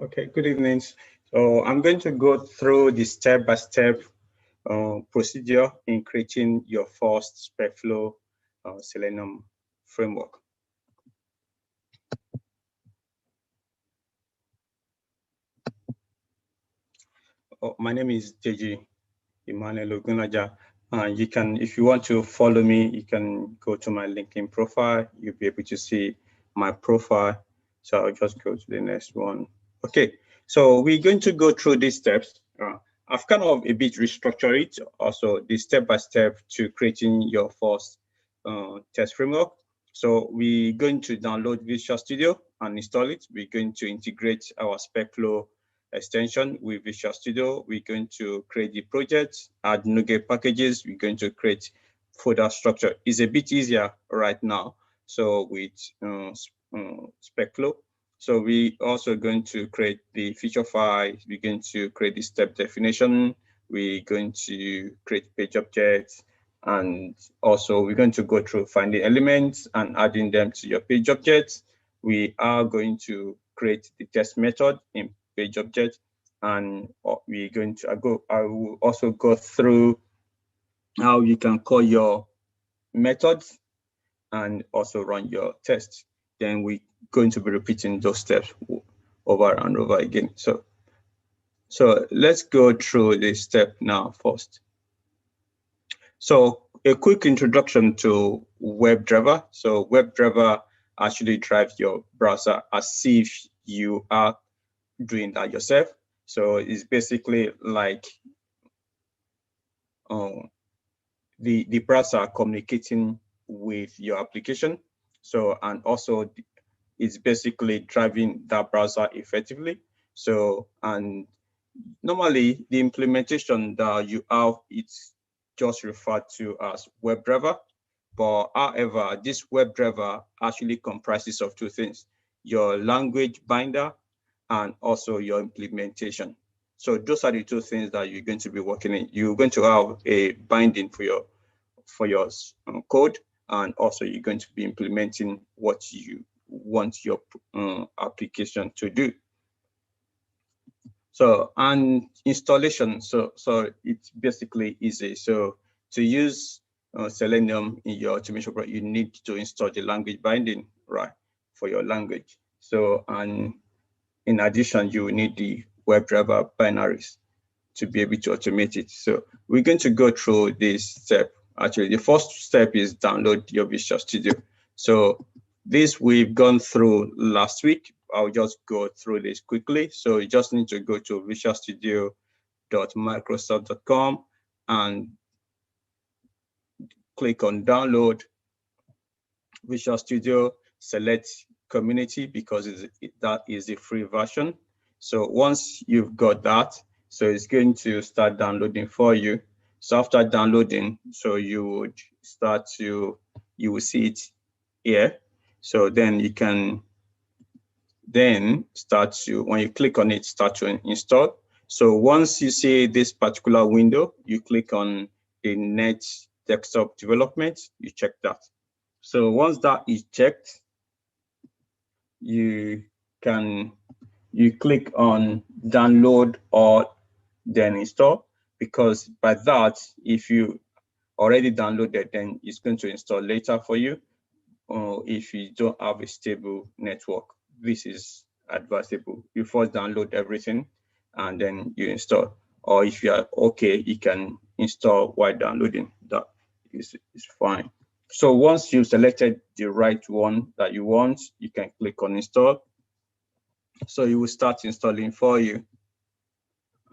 Okay, good evening. So I'm going to go through the step-by-step procedure in creating your first Specflow Selenium framework. My name is JG Emmanuel Ogunaja. You can, if you want to follow me, you can go to my LinkedIn profile. You'll be able to see my profile. So I'll just go to the next one. Okay, so we're going to go through these steps. I've kind of a bit restructured it, also the step-by-step to creating your first test framework. So we're going to download Visual Studio and install it. We're going to integrate our Specflow extension with Visual Studio. We're going to create the project, add NuGet packages. We're going to create folder structure. It's a bit easier right now. So with Specflow. So we also going to create the feature file. We're going to create the step definition. We're going to create page objects. And also we're going to go through finding elements and adding them to your page objects. We are going to create the test method in page object, and we're going to I will also go through how you can call your methods and also run your tests. Then we're going to be repeating those steps over and over again. So let's go through this step now first. So a quick introduction to Webdriver. So Webdriver actually drives your browser as if you are doing that yourself. So it's basically like the browser communicating with your application. So, and also it's basically driving that browser effectively. So, and normally the implementation that you have, it's just referred to as Webdriver. But however, this Webdriver actually comprises of two things: your language binder and also your implementation. So those are the two things that you're going to be working in. You're going to have a binding for your code, and also you're going to be implementing what you want your application to do. So, and installation, so it's basically easy. So to use Selenium in your automation project, you need to install the language binding, right, for your language. So, and in addition, you will need the WebDriver binaries to be able to automate it. So we're going to go through this step. Actually, the first step is download your Visual Studio. So this we've gone through last week. I'll just go through this quickly. So you just need to go to visualstudio.microsoft.com and click on download Visual Studio, select community because that is the free version. So once you've got that, so it's going to start downloading for you. So after downloading, so you would start to, you will see it here. So then you can then start to, when you click on it, start to install. So once you see this particular window, you click on the Net Desktop Development, you check that. So once that is checked, you click on download or then install, because by that, if you already downloaded, then it's going to install later for you. Or if you don't have a stable network, this is advisable. You first download everything and then you install. Or if you are okay, you can install while downloading. That is fine. So once you've selected the right one that you want, you can click on install. So you will start installing for you.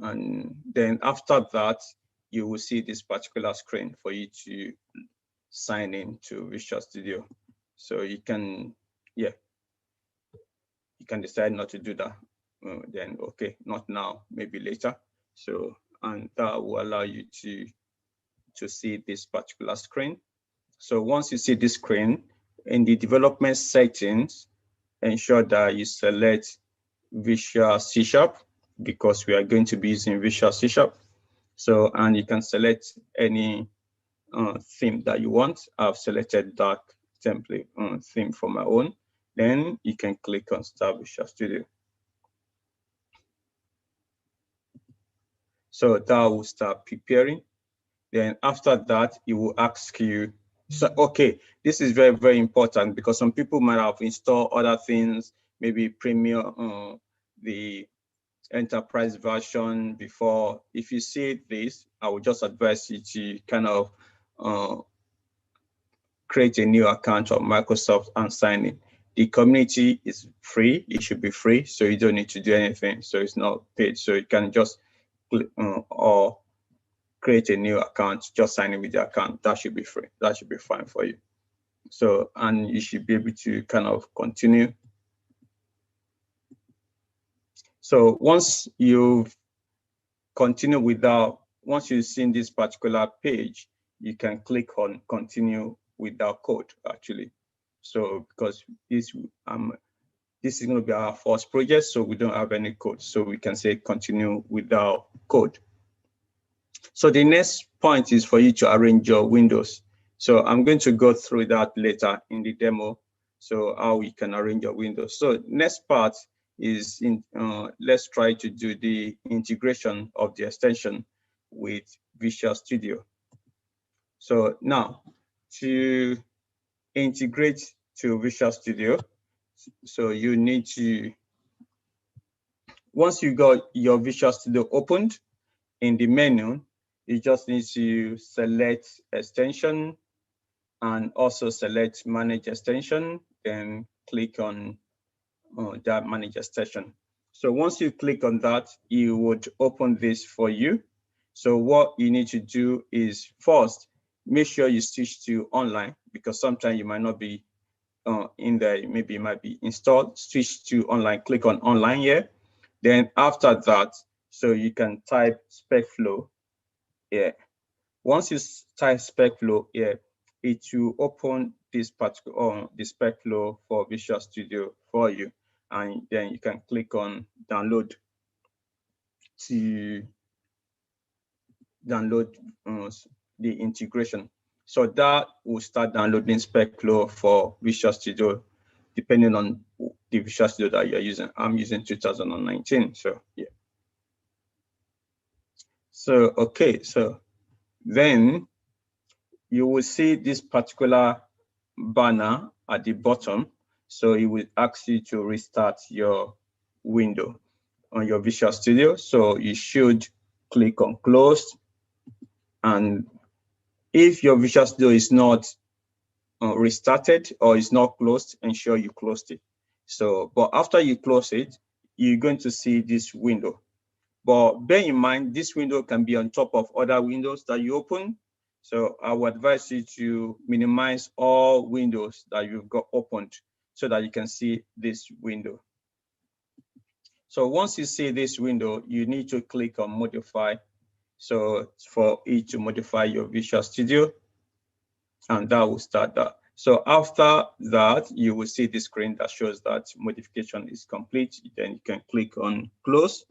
And then after that, you will see this particular screen for you to sign in to Visual Studio. So you can, yeah, you can decide not to do that. Then, okay, not now, maybe later. So, and that will allow you to see this particular screen. So once you see this screen, in the development settings, ensure that you select Visual C#. because we are going to be using Visual C#. So, and you can select any theme that you want. I've selected dark template theme for my own. Then you can click on Start Visual Studio. So that will start preparing. Then after that, it will ask you, so okay, this is very, very important because some people might have installed other things, maybe Premium, the enterprise version before. If you see this, I would just advise you to kind of create a new account on Microsoft and sign in. The community is free, it should be free, so you don't need to do anything, so it's not paid. So you can just click or create a new account, just sign in with the account. That should be free, that should be fine for you. So, and you should be able to kind of continue. So once you've continued without, once you've seen this particular page, you can click on continue without code actually. So because this is going to be our first project, so we don't have any code, so we can say continue without code. So the next point is for you to arrange your windows. So I'm going to go through that later in the demo, so how you can arrange your windows. So next part is let's try to do the integration of the extension with Visual Studio. So now to integrate to Visual Studio, so you need to, once you got your Visual Studio opened, in the menu, you just need to select extension and also select manage extension, then click on that manage extension. So once you click on that, you would open this for you. So what you need to do is first, make sure you switch to online, because sometimes you might not be in there, maybe it might be installed. Switch to online, click on online here. Then after that, so you can type Specflow here. Once you type Specflow here, it will open this particular the Specflow for Visual Studio for you, and then you can click on download to download the integration. So that will start downloading Specflow for Visual Studio, depending on the Visual Studio that you're using. I'm using 2019, so yeah. So okay, so then you will see this particular banner at the bottom. So it will ask you to restart your window on your Visual Studio. So you should click on close. And if your Visual Studio is not restarted or is not closed, ensure you closed it. So, but after you close it, you're going to see this window. But bear in mind, this window can be on top of other windows that you open. So I would advise you to minimize all windows that you've got opened so that you can see this window. So once you see this window, you need to click on modify. So for it to modify your Visual Studio, and that will start that. So after that, you will see the screen that shows that modification is complete. Then you can click on close.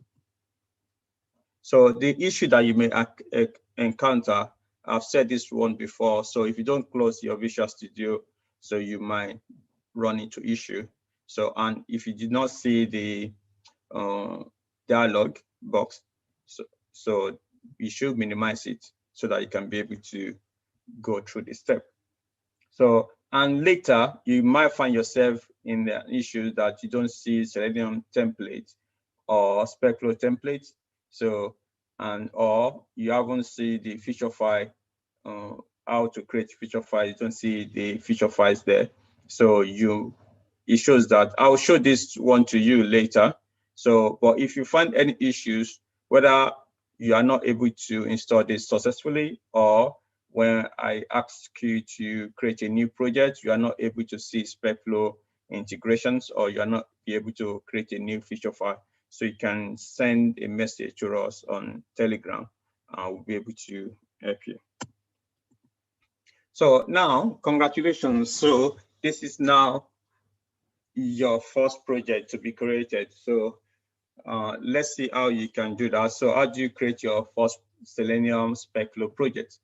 So the issue that you may encounter, I've said this one before. So if you don't close your Visual Studio, so you might run into issue. So, and if you did not see the dialog box, so you should minimize it so that you can be able to go through the step. So, and later you might find yourself in the issue that you don't see Selenium template or Specflow template. So, and or you haven't seen the feature file, how to create feature file, you don't see the feature files there. So it shows that I'll show this one to you later. So, but if you find any issues, whether you are not able to install this successfully, or when I ask you to create a new project, you are not able to see Specflow integrations, or you are not able to create a new feature file, so you can send a message to us on Telegram, and we'll be able to help you. So now, congratulations. So this is now your first project to be created. So let's see how you can do that. So how do you create your first Selenium Specflow project?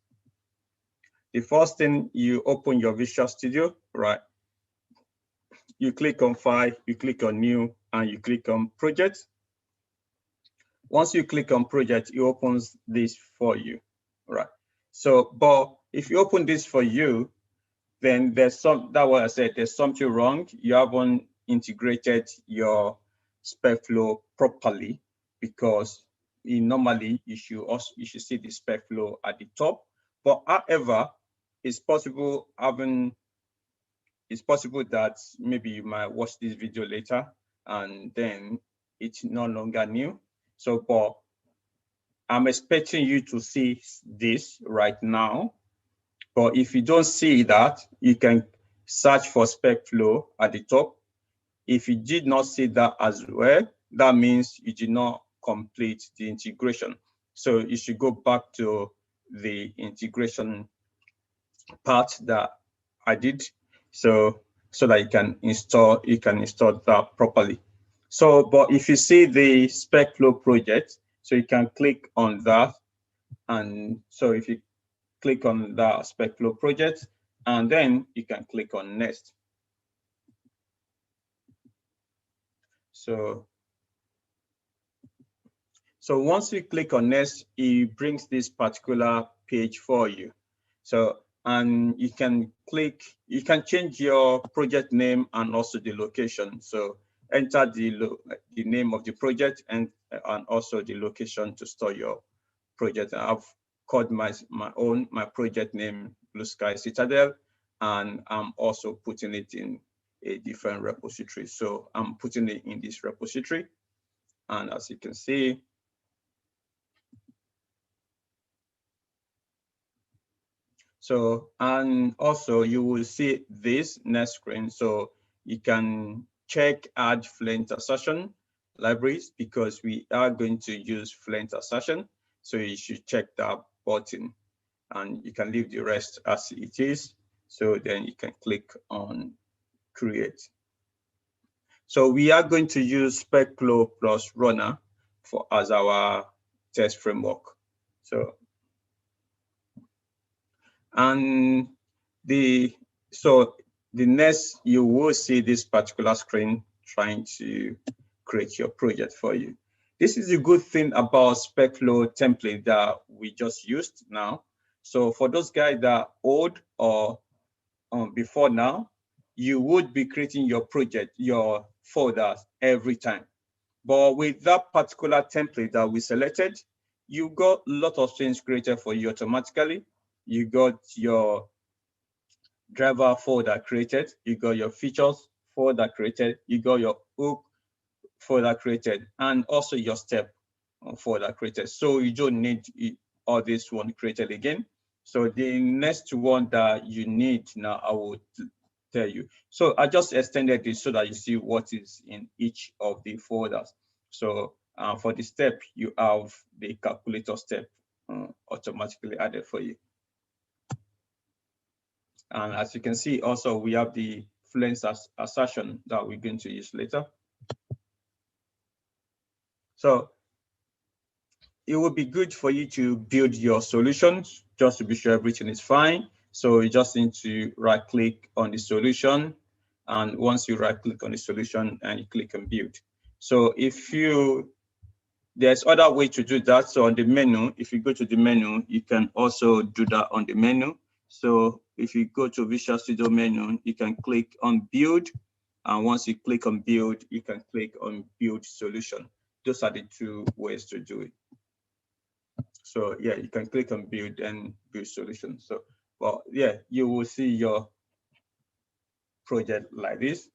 The first thing, you open your Visual Studio, right? You click on File, you click on New, and you click on Project. Once you click on Project, it opens this for you, right? So, but if you open this for you, then there's that's what I said, there's something wrong. You haven't integrated your Specflow properly, because normally you should see the Specflow at the top. But however, it's possible that maybe you might watch this video later and then it's no longer new. So, but I'm expecting you to see this right now. But if you don't see that, you can search for Specflow at the top. If you did not see that as well, that means you did not complete the integration. So you should go back to the integration part that I did, so that you can install that properly. So, but if you see the Specflow project, so you can click on that, and so if you click on the Specflow project, and then you can click on next. So once you click on next, it brings this particular page for you. So, and you can change your project name and also the location. So enter the name of the project and also the location to store your project. I've called my project name BlueSky Citadel, and I'm also putting it in a different repository. So I'm putting it in this repository, and as you can see, so, and also you will see this next screen. So you can check add Fluent assertion libraries, because we are going to use Fluent assertion. So you should check that button, and you can leave the rest as it is. So then you can click on create. So we are going to use Specflow plus Runner as our test framework. So, and the next, you will see this particular screen trying to create your project for you. This is a good thing about Specflow template that we just used now. So for those guys that are old or before now, you would be creating your project, your folders every time. But with that particular template that we selected, you got a lot of things created for you automatically. You got your driver folder created, you got your features folder created, you got your hook folder created, and also your step folder created. So you don't need all this one created again. So the next one that you need now, I will tell you. So I just extended this so that you see what is in each of the folders. So for the step, you have the calculator step automatically added for you. And as you can see, also we have the Fluent assertion that we're going to use later. So it would be good for you to build your solutions just to be sure everything is fine. So you just need to right click on the solution. And once you right click on the solution and you click on build. So there's other way to do that. So on the menu, if you go to the menu, you can also do that on the menu. So if you go to Visual Studio menu, you can click on build. And once you click on build, you can click on build solution. Those are the two ways to do it. So yeah, you can click on build and build solution. So, well, yeah, you will see your project like this.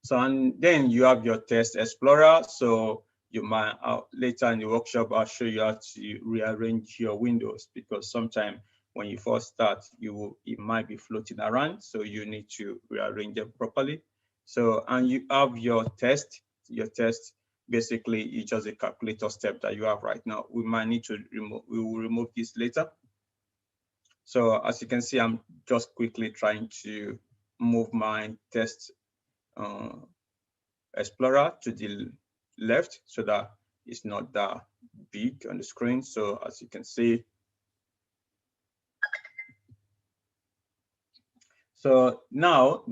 So, and then you have your test explorer. So you might later in the workshop, I'll show you how to rearrange your windows, because sometimes when you first start, it might be floating around. So you need to rearrange it properly. So, and you have your test. Your test basically is just a calculator step that you have right now. We might need to remove. We will remove this later. So as you can see, I'm just quickly trying to move my test explorer to the left so that it's not that big on the screen. So as you can see, so now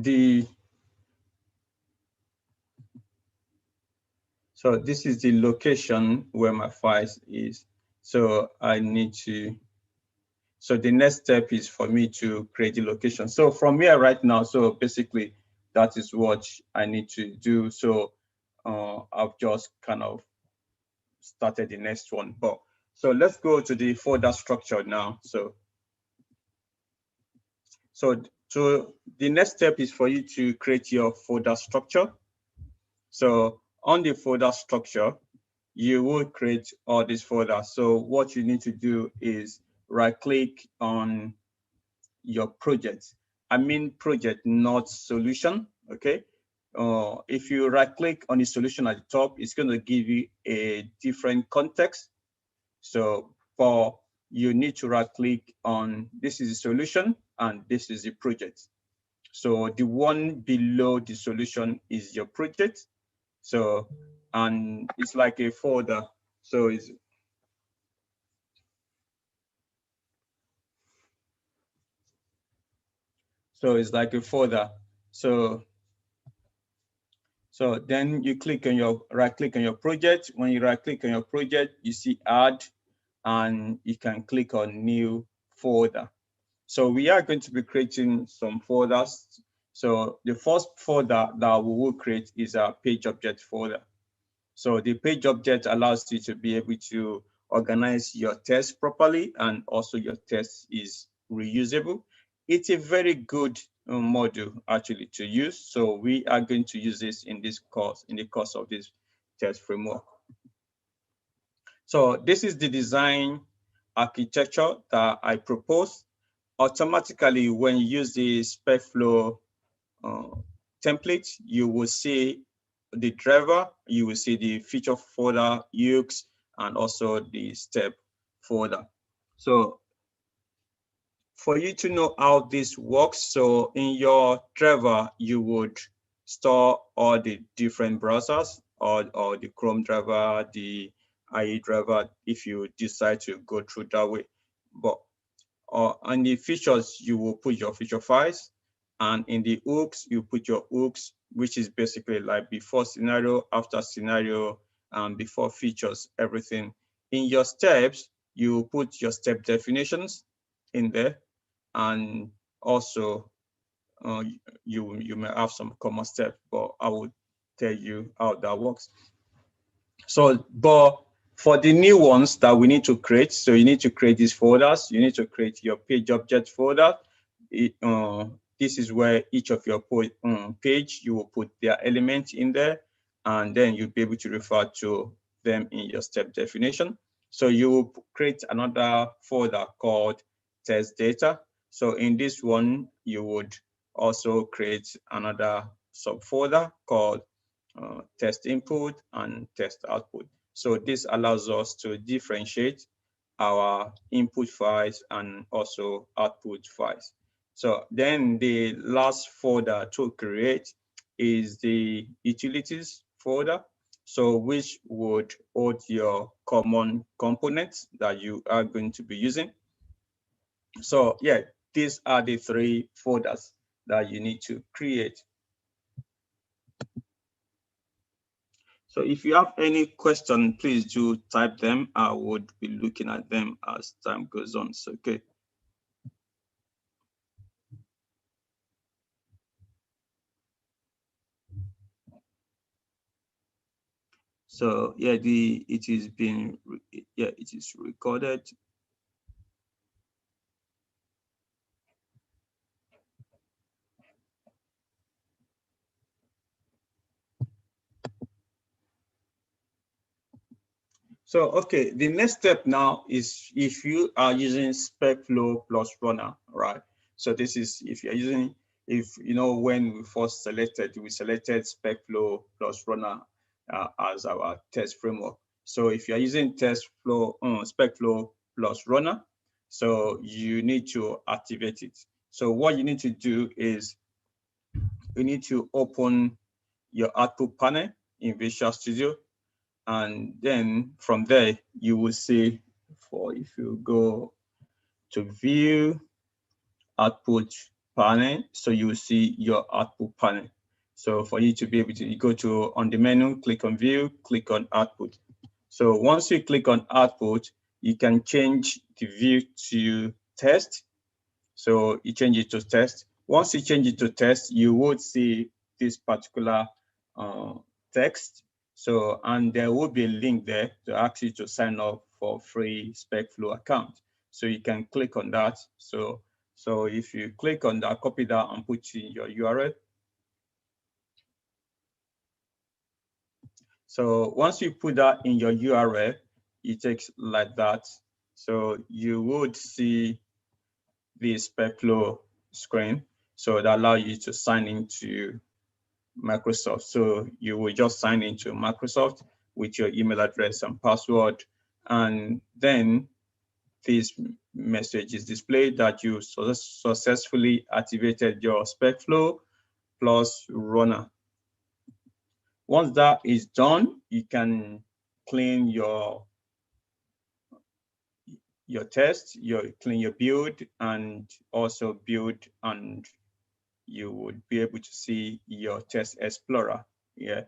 so this is the location where my files is. So I need to, so the next step is for me to create the location. So from here right now, so basically that is what I need to do. So I've just kind of started the next one. But so let's go to the folder structure now. So the next step is for you to create your folder structure. So on the folder structure, you will create all these folders. So what you need to do is right click on your project. I mean project, not solution, okay? If you right click on the solution at the top, it's going to give you a different context. So for you need to right click on, this is the solution and this is the project. So the one below the solution is your project. So, and it's like a folder. So it's like a folder. So then you click on your right click on your project. When you right click on your project, you see add, and you can click on new folder. So we are going to be creating some folders. So the first folder that we will create is a page object folder. So the page object allows you to be able to organize your text properly, and also your text is reusable. It's a very good module actually to use. So we are going to use this in this course, in the course of this text framework. So this is the design architecture that I propose. Automatically, when you use the Specflow template, you will see the driver, you will see the feature folder, UX, and also the step folder. So for you to know how this works, so in your driver, you would store all the different browsers, or the Chrome driver, the IE driver, if you decide to go through that way. But on the features, you will put your feature files, and in the hooks, you put your hooks, which is basically like before scenario, after scenario, and before features, everything. In your steps, you put your step definitions in there, and also you may have some common steps, but I will tell you how that works. So, but for the new ones that we need to create, so you need to create these folders. You need to create your page object folder. This is where each of your page, you will put their elements in there, and then you'll be able to refer to them in your step definition. So you will create another folder called test data. So in this one, you would also create another subfolder called test input and test output. So this allows us to differentiate our input files and also output files. So then the last folder to create is the utilities folder. So which would hold your common components that you are going to be using. So yeah, these are the three folders that you need to create. So if you have any question, please do type them. I would be looking at them as time goes on. So, okay. So yeah, it is recorded. So, okay, the next step now is if you are using Specflow plus Runner, right? So this is if you're using, when we first selected, we selected Specflow plus Runner as our test framework. So if you're using Specflow plus Runner, so you need to activate it. So what you need to do is you need to open your output panel in Visual Studio. And then from there, you will see, if you go to view output panel, so you will see your output panel. So for you to be able to, you go to on the menu, click on view, click on output. So once you click on output, you can change the view to test. So you change it to test. Once you change it to test, you would see this particular text. So, and there will be a link there to ask you to sign up for free Specflow account. So you can click on that. So if you click on that, copy that and put in your URL. So once you put that in your URL, it takes like that. So you would see the Specflow screen. So that allows you to sign into Microsoft. So you will just sign into Microsoft with your email address and password. And then this message is displayed that you successfully activated your Specflow plus runner. Once that is done, you can clean your test, clean your build, and also build, and you would be able to see your test explorer. Yeah.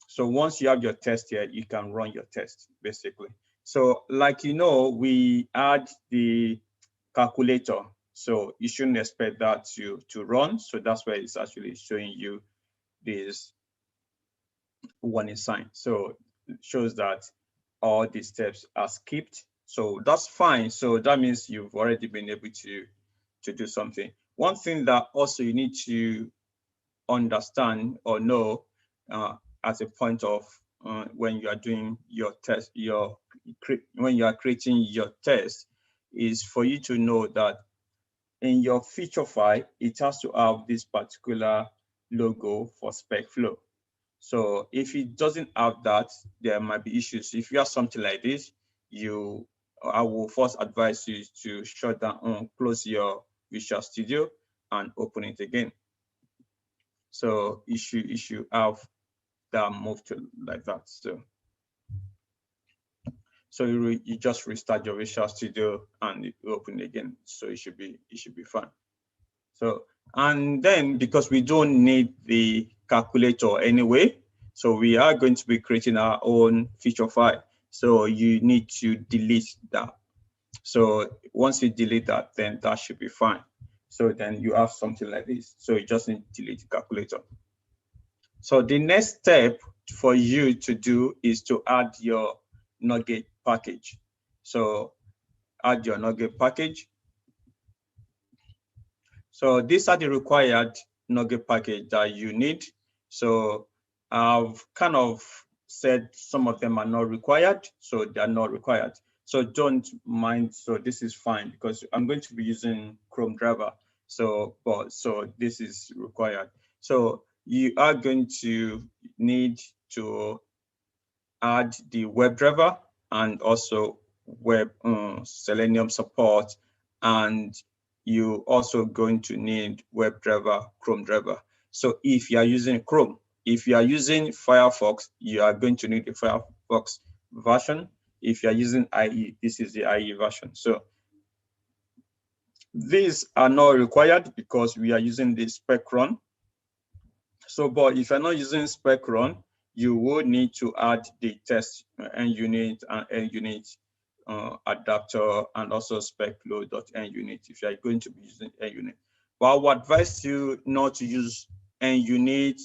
So once you have your test here, you can run your test basically. So like, we add the calculator, so you shouldn't expect that to run. So that's why it's actually showing you this warning sign. So it shows that all the steps are skipped. So that's fine. So that means you've already been able to do something. One thing that also you need to understand or know at a point of when you are doing your test, when you are creating your test, is for you to know that in your feature file, it has to have this particular logo for Specflow. So if it doesn't have that, there might be issues. If you have something like this, I will first advise you to shut down, close your Visual Studio and open it again. So you should have that moved to like that. So you just restart your Visual Studio and it will open again. So it should be fine. So, and then because we don't need the calculator anyway, so we are going to be creating our own feature file. So you need to delete that. So once you delete that, then that should be fine. So then you have something like this. So you just need to delete the calculator. So the next step for you to do is to add your NuGet package. So add your NuGet package. So these are the required NuGet package that you need. So I've kind of said some of them are not required, so they are not required. So don't mind. So this is fine because I'm going to be using Chrome driver. So this is required. So you are going to need to add the Webdriver and also Selenium support, and you also going to need Webdriver, Chrome driver. So if you are using Chrome, if you are using Firefox, you are going to need the Firefox version. If you are using IE, this is the IE version. So these are not required because we are using the Specrun. So, but if you're not using Specrun, you would need to add the test NUnit and NUnit adapter and also specflow.NUnit if you're going to be using NUnit. But I would advise you not to use NUnit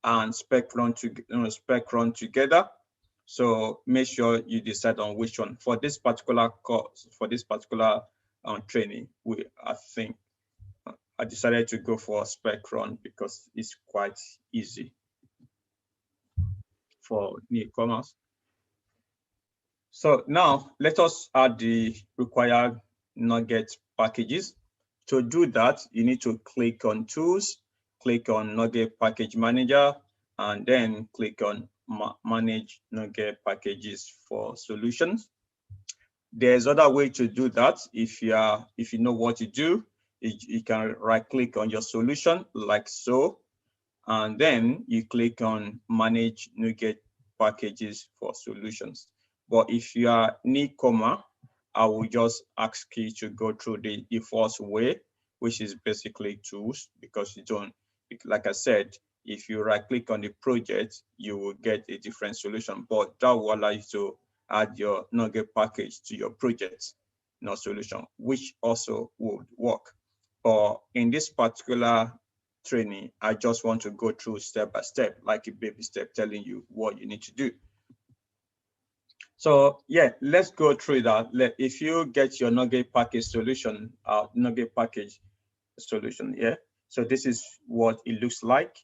and Specrun together. So make sure you decide on which one. For this particular course, for this particular training, I decided to go for Specrun because it's quite easy for newcomers. So now let us add the required NuGet packages. To do that, you need to click on Tools, click on NuGet Package Manager, and then click on Manage NuGet Packages for Solutions. There's other way to do that. If you know what to do, you can right-click on your solution like so, and then you click on Manage NuGet packages for solutions. But if you are newcomer, I will just ask you to go through the first way, which is basically tools, because you don't, like I said, if you right click on the project, you will get a different solution, but that will allow you to add your NuGet package to your project, solution, which also would work. But in this particular training, I just want to go through step by step, like a baby step, telling you what you need to do. So yeah, let's go through that. If you get your NuGet package solution, NuGet package solution, yeah. So this is what it looks like.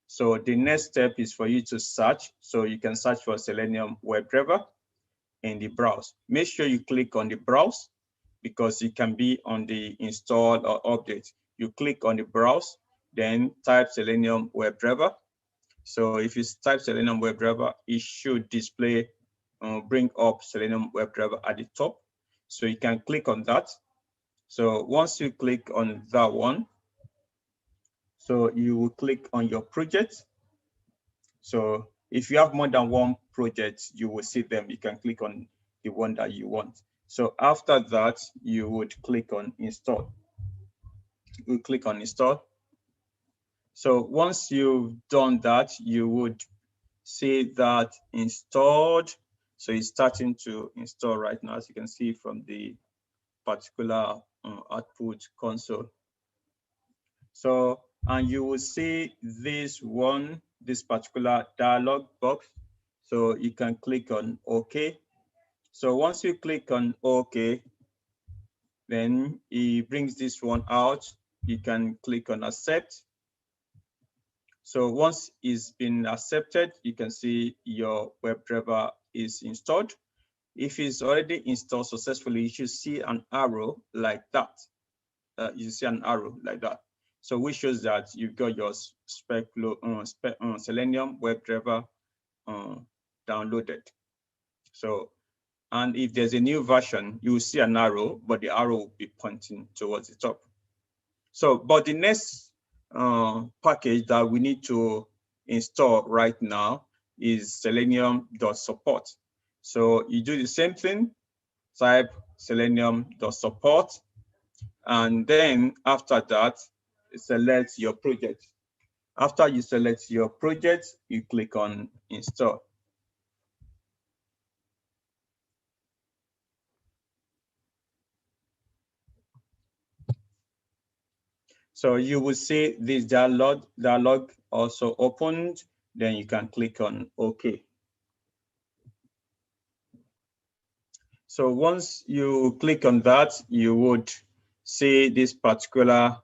So the next step is for you to search. So you can search for Selenium Webdriver in the browse. Make sure you click on the browse because it can be on the install or update. You click on the browse, then type Selenium Webdriver. So if you type Selenium Webdriver, it should display, bring up Selenium Webdriver at the top. So you can click on that. So once you click on that one, so you will click on your project. So if you have more than one project, you will see them. You can click on the one that you want. So after that, you would click on install. You click on install. So once you've done that, you would see that installed. So it's starting to install right now, as you can see from the particular output console. So, and you will see this particular dialog box. So you can click on OK. So once you click on OK, then it brings this one out. You can click on accept. So once it's been accepted, you can see your WebDriver is installed. If it's already installed successfully, you should see an arrow like that. You see an arrow like that. So which shows that you've got your Selenium WebDriver downloaded. So, and if there's a new version, you will see an arrow, but the arrow will be pointing towards the top. So, but the next package that we need to install right now is selenium.support. So you do the same thing, type selenium.support, and then after that, select your project. After you select your project, you click on install. So you will see this dialog also opened, then you can click on OK. So once you click on that, you would see this particular,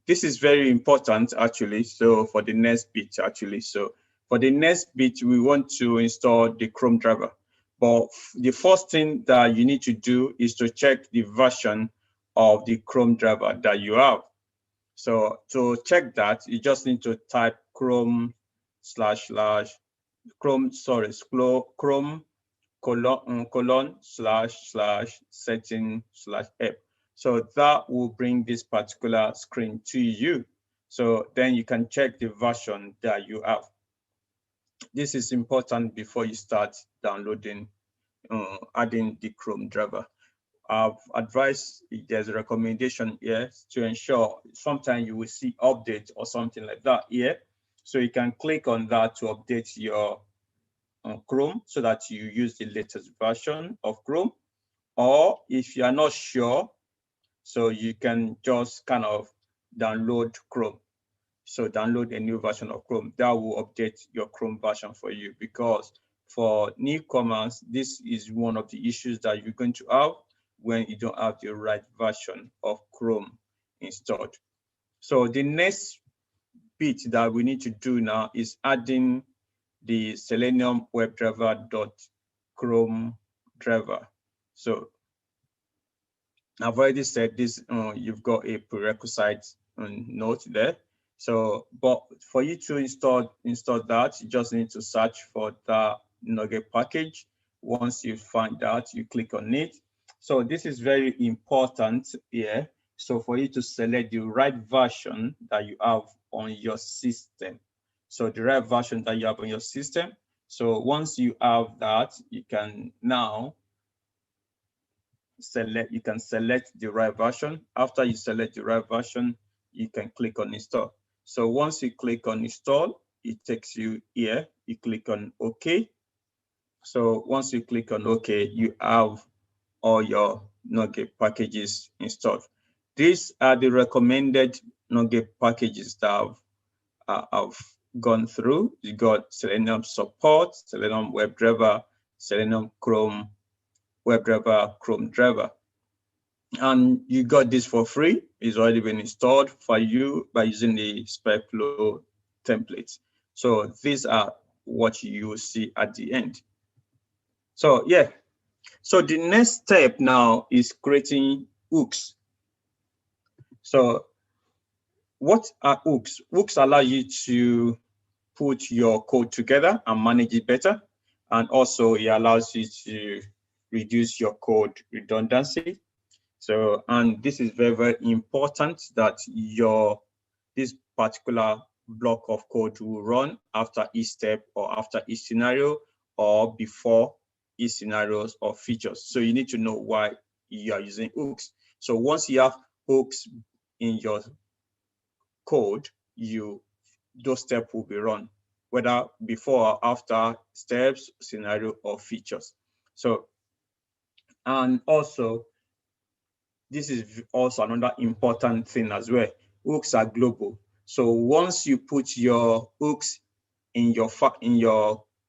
this is very important actually. So for the next bit actually, so for the next bit, we want to install the Chrome driver. But the first thing that you need to do is to check the version of the Chrome driver that you have. So to check that, you just need to type Chrome //Chrome://setting/app. So that will bring this particular screen to you. So then you can check the version that you have. This is important before you start downloading, adding the Chrome driver. I've advised, there's a recommendation here to ensure sometimes you will see update or something like that here. So you can click on that to update your Chrome so that you use the latest version of Chrome. Or if you are not sure, so you can just kind of download Chrome. So download a new version of Chrome that will update your Chrome version for you, because for newcomers, this is one of the issues that you're going to have when you don't have the right version of Chrome installed. So the next bit that we need to do now is adding the Selenium WebDriver.Chrome driver. So I've already said this, you've got a prerequisite note there. So, but for you to install that, you just need to search for the NuGet package. Once you find that, you click on it. So this is very important here. So for you to select the right version that you have on your system. so the right version that you have on your system. So once you have that, you can now select the right version. After you select the right version, you can click on install. So once you click on install, it takes you here. You click on OK. So once you click on OK, you have all your NuGet packages installed. These are the recommended NuGet packages that I've gone through. You got Selenium support, Selenium Webdriver, Selenium Chrome Webdriver, Chrome Driver. And you got this for free. It's already been installed for you by using the Specflow templates. So these are what you will see at the end. So yeah, so the next step now is creating hooks. So what are hooks? Hooks allow you to put your code together and manage it better. And also it allows you to reduce your code redundancy. So, and this is very, very important that this particular block of code will run after each step or after each scenario or before each scenarios or features. So you need to know why you are using hooks. So once you have hooks in your code, those steps will be run, whether before or after steps, scenario, or features. So, and also, this is also another important thing as well. Hooks are global. So once you put your hooks in your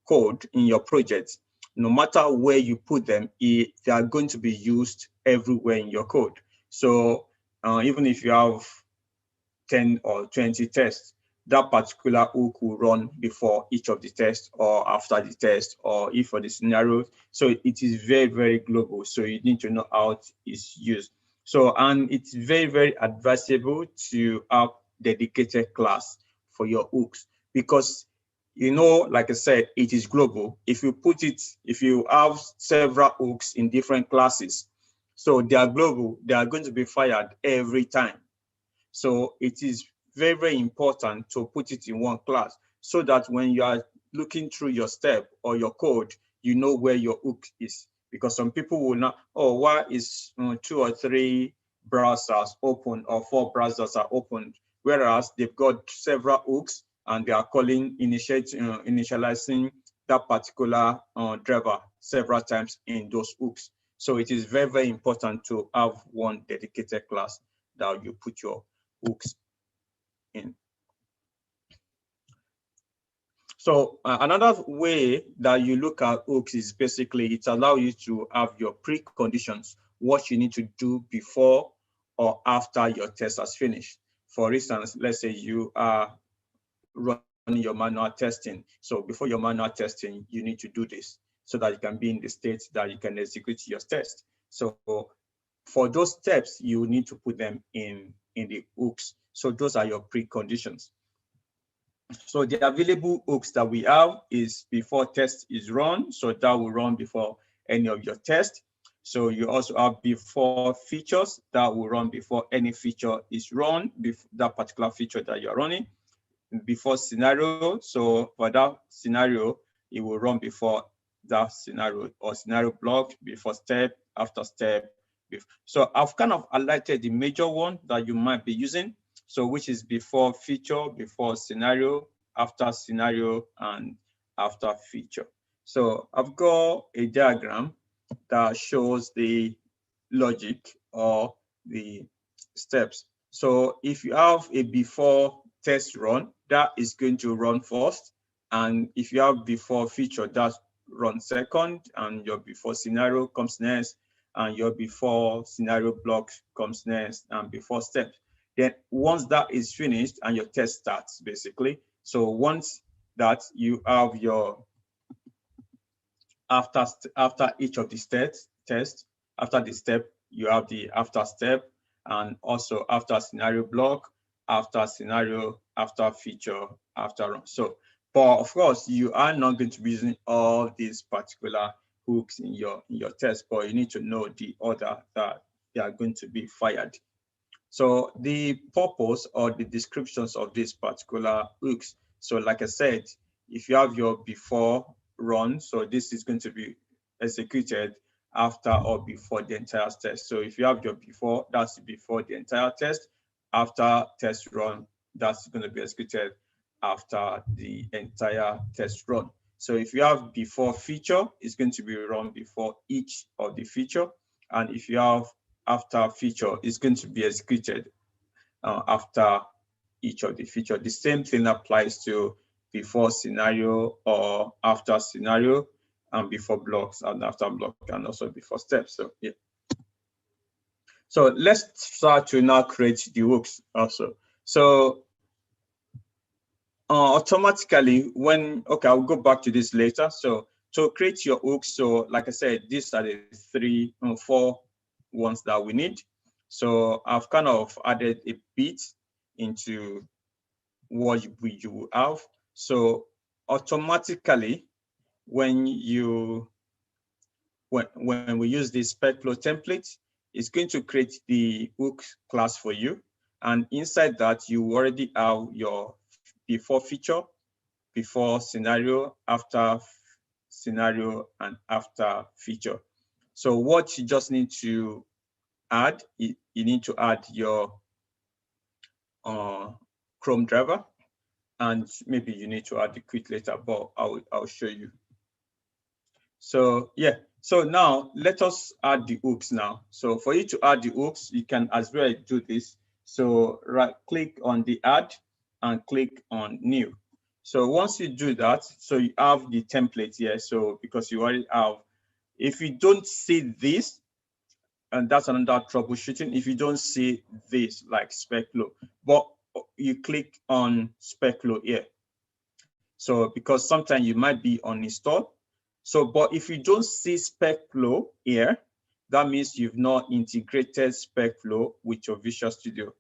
code, in your project, no matter where you put them, they are going to be used everywhere in your code. So even if you have 10 or 20 tests, that particular hook will run before each of the tests or after the test or if for the scenario. So it is very, very global. So you need to know how it is used. So, and it's very, very advisable to have dedicated class for your hooks because, you know, like I said, it is global. If you have several hooks in different classes, so they are global, they are going to be fired every time. So it is very, very important to put it in one class so that when you are looking through your step or your code, you know where your hook is. Because some people will not, oh, why is 2 or 3 browsers open or 4 browsers are open, whereas they've got several hooks and they are calling initializing that particular driver several times in those hooks. So it is very, very important to have one dedicated class that you put your hooks in. So another way that you look at hooks is basically it allows you to have your preconditions, what you need to do before or after your test has finished. For instance, let's say you are running your manual testing. So before your manual testing, you need to do this so that you can be in the state that you can execute your test. So for those steps, you need to put them in the hooks. So those are your preconditions. So the available hooks that we have is before test is run. So that will run before any of your tests. So you also have before features that will run before any feature is run, before that particular feature that you're running. Before scenario, so for that scenario, it will run before that scenario or scenario block, before step, after step. So I've kind of highlighted the major one that you might be using. So which is before feature, before scenario, and after feature. So I've got a diagram that shows the logic or the steps. So if you have a before test run, that is going to run first. And if you have before feature, that runs second, and your before scenario comes next, and your before scenario block comes next, and before step. Then once that is finished and your test starts, basically. So once that you have your after each of the steps, after the step, you have the after step, and also after scenario block, after scenario, after feature, after run. So, but of course, you are not going to be using all these particular hooks in your test, but you need to know the order that they are going to be fired. So the purpose or the descriptions of these particular hooks. So like I said, if you have your before run, so this is going to be executed after or before the entire test. So if you have your before, that's before the entire test. After test run, that's going to be executed after the entire test run. So if you have before feature, it's going to be run before each of the feature. And if you have after feature, it's going to be executed after each of the feature. The same thing applies to before scenario or after scenario, and before blocks and after block, and also before steps. So yeah. So let's start to now create the hooks also. So automatically when, okay, I'll go back to this later. So to create your hooks, so like I said, these are the four ones that we need. So I've kind of added a bit into what you have. So automatically when we use the Specflow template, it's going to create the hook class for you. And inside that, you already have your before feature, before scenario, after scenario, and after feature. So what you just need to add, you need to add your Chrome driver, and maybe you need to add the quit later, but I'll show you. So yeah, so now let us add the hooks now. So for you to add the hooks, you can as well do this. So right click on the add and click on new. So once you do that, so you have the template here. So because you already have, if you don't see this, and that's another troubleshooting, if you don't see this like Specflow, but you click on Specflow here. So because sometimes you might be on install. So, but if you don't see Specflow here, that means you've not integrated Specflow with your Visual Studio.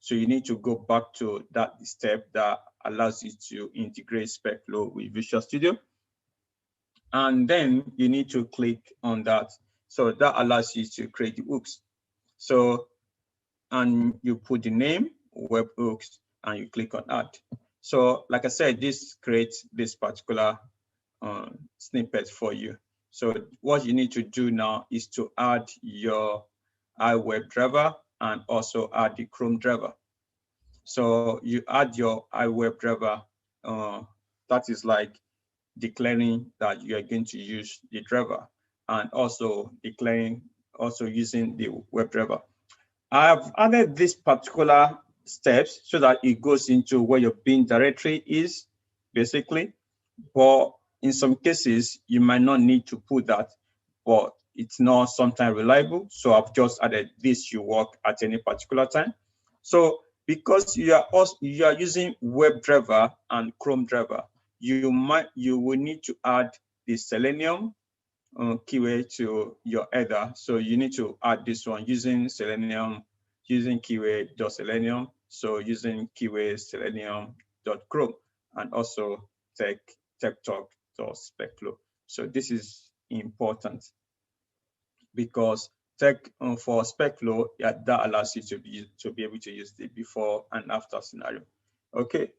So you need to go back to that step that allows you to integrate Specflow with Visual Studio. And then you need to click on that. So that allows you to create the hooks. So, and you put the name, web hooks, and you click on add. So like I said, this creates this particular snippet for you. So what you need to do now is to add your iWebdriver and also add the Chrome driver. So you add your iWebdriver, that is like declaring that you are going to use the driver, and also declaring also using the WebDriver. I've added this particular steps so that it goes into where your bin directory is, basically. But in some cases, you might not need to put that, but it's not sometimes reliable. So I've just added this should work at any particular time. So because you are using WebDriver and Chrome driver, you will need to add the Selenium keyword to your header. So you need to add this one using Selenium, using keyword.selenium. So using keyword selenium.chrome, and also techtalk.specflow. So this is important because for Specflow, yeah, that allows you to be able to use the before and after scenario. Okay.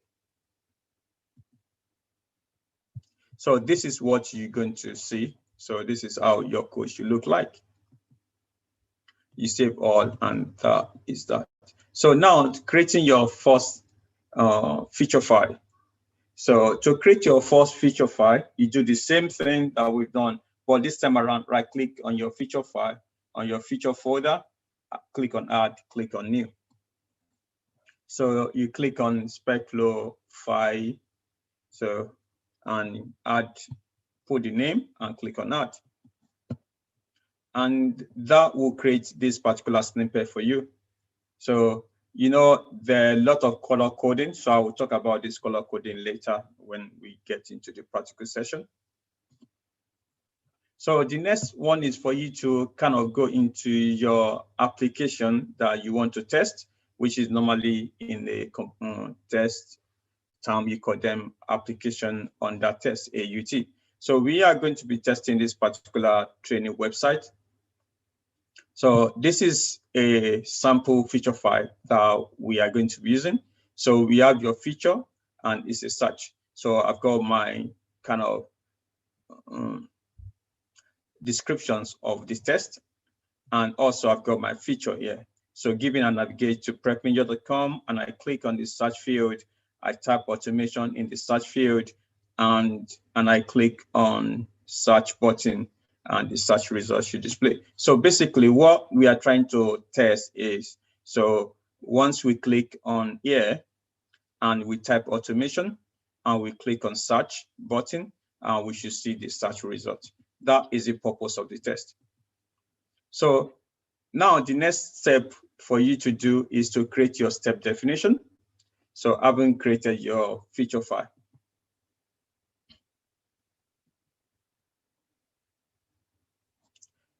So this is what you're going to see. So this is how your code should look like. You save all, and that is that. So now creating your first feature file. So to create your first feature file, you do the same thing that we've done, but this time around, right click on your feature file, on your feature folder, click on add, click on new. So you click on Specflow file, so, and add, put the name and click on add. And that will create this particular snippet for you. So, you know, there are a lot of color coding. So I will talk about this color coding later when we get into the practical session. So the next one is for you to kind of go into your application that you want to test, which is normally in the test term, you call them application under test, AUT. So we are going to be testing this particular training website. So this is a sample feature file that we are going to be using. So we have your feature, and it's a search. So I've got my kind of descriptions of this test, and also I've got my feature here. So given I navigate to prepninja.com and I click on the search field, I type automation in the search field, and I click on search button, and the search results should display. So basically what we are trying to test is, so once we click on here and we type automation and we click on search button, we should see the search result. That is the purpose of the test. So now the next step for you to do is to create your step definition. So having created your feature file.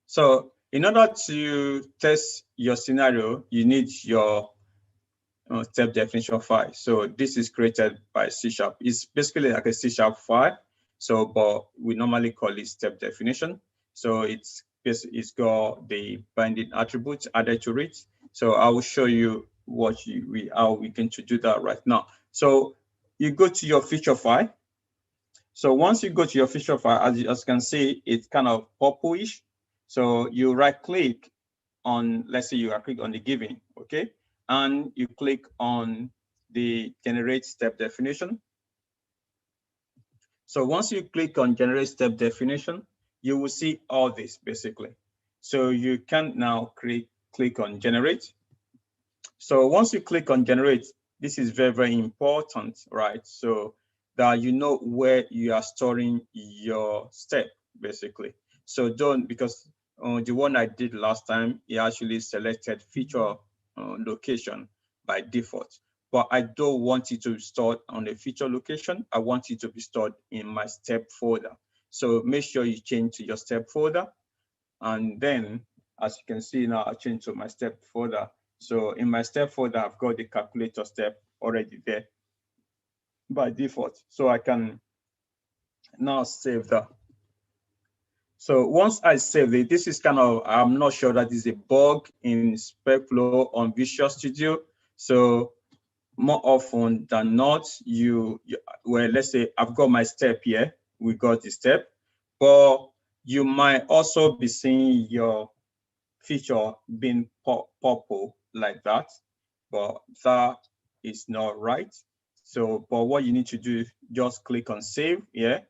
So in order to test your scenario, you need your step definition file. So this is created by C#. It's basically like a C# file. So, but we normally call it step definition. So it's got the binding attributes added to it. So I will show you how we can do that right now. So you go to your feature file. So once you go to your feature file, as you can see, it's kind of purplish. So you right click on, let's say you are click on the given, okay? And you click on the generate step definition. So once you click on generate step definition, you will see all this basically. So you can now click on generate. So once you click on generate, this is very, very important, right? So that you know where you are storing your step basically. So don't, because the one I did last time, it actually selected feature location by default, but I don't want it to be stored on a feature location. I want it to be stored in my step folder. So make sure you change to your step folder. And then, as you can see now, I change to my step folder. So in my step folder, I've got the calculator step already there by default. So I can now save that. So once I save it, this is kind of, I'm not sure that is a bug in Specflow on Visual Studio. So more often than not, well, let's say I've got my step here, we got the step, but you might also be seeing your feature being purple like that, but that is not right. So, but what you need to do, just click on save here,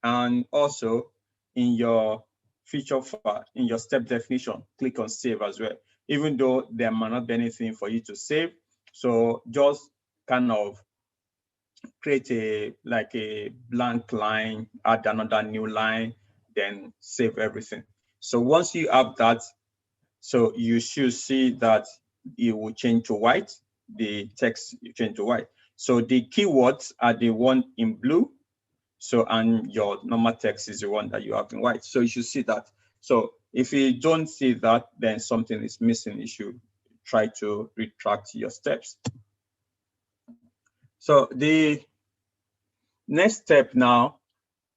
and also in your feature file, in your step definition, click on save as well, even though there might not be anything for you to save. So just kind of create a blank line, add another new line, then save everything. So once you have that, so you should see that it will change to white, the text will change to white. So the keywords are the one in blue. So, and your normal text is the one that you have in white. So you should see that. So if you don't see that, then something is missing. You should try to retract your steps. So the next step now,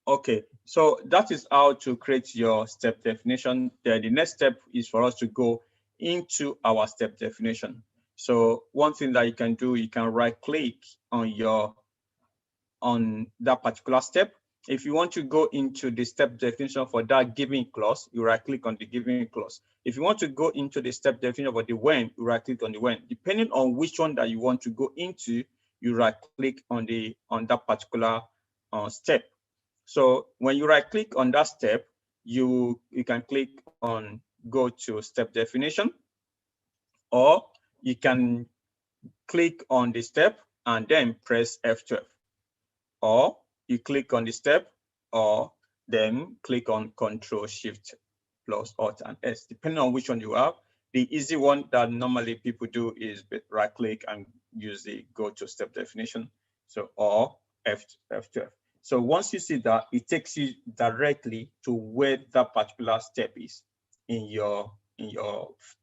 okay, so that is how to create your step definition. The next step is for us to go into our step definition. So one thing that you can do, you can right click on that particular step. If you want to go into the step definition for that given clause, you right click on the given clause. If you want to go into the step definition for the when, you right click on the when. Depending on which one that you want to go into, you right click on that particular step. So when you right click on that step, you can click on go to step definition, or you can click on the step and then press F12, or you click on the step, or then click on Control Shift plus Alt and S, depending on which one you have. The easy one that normally people do is right click and use the go to step definition. So, or F12. So once you see that, it takes you directly to where that particular step is in your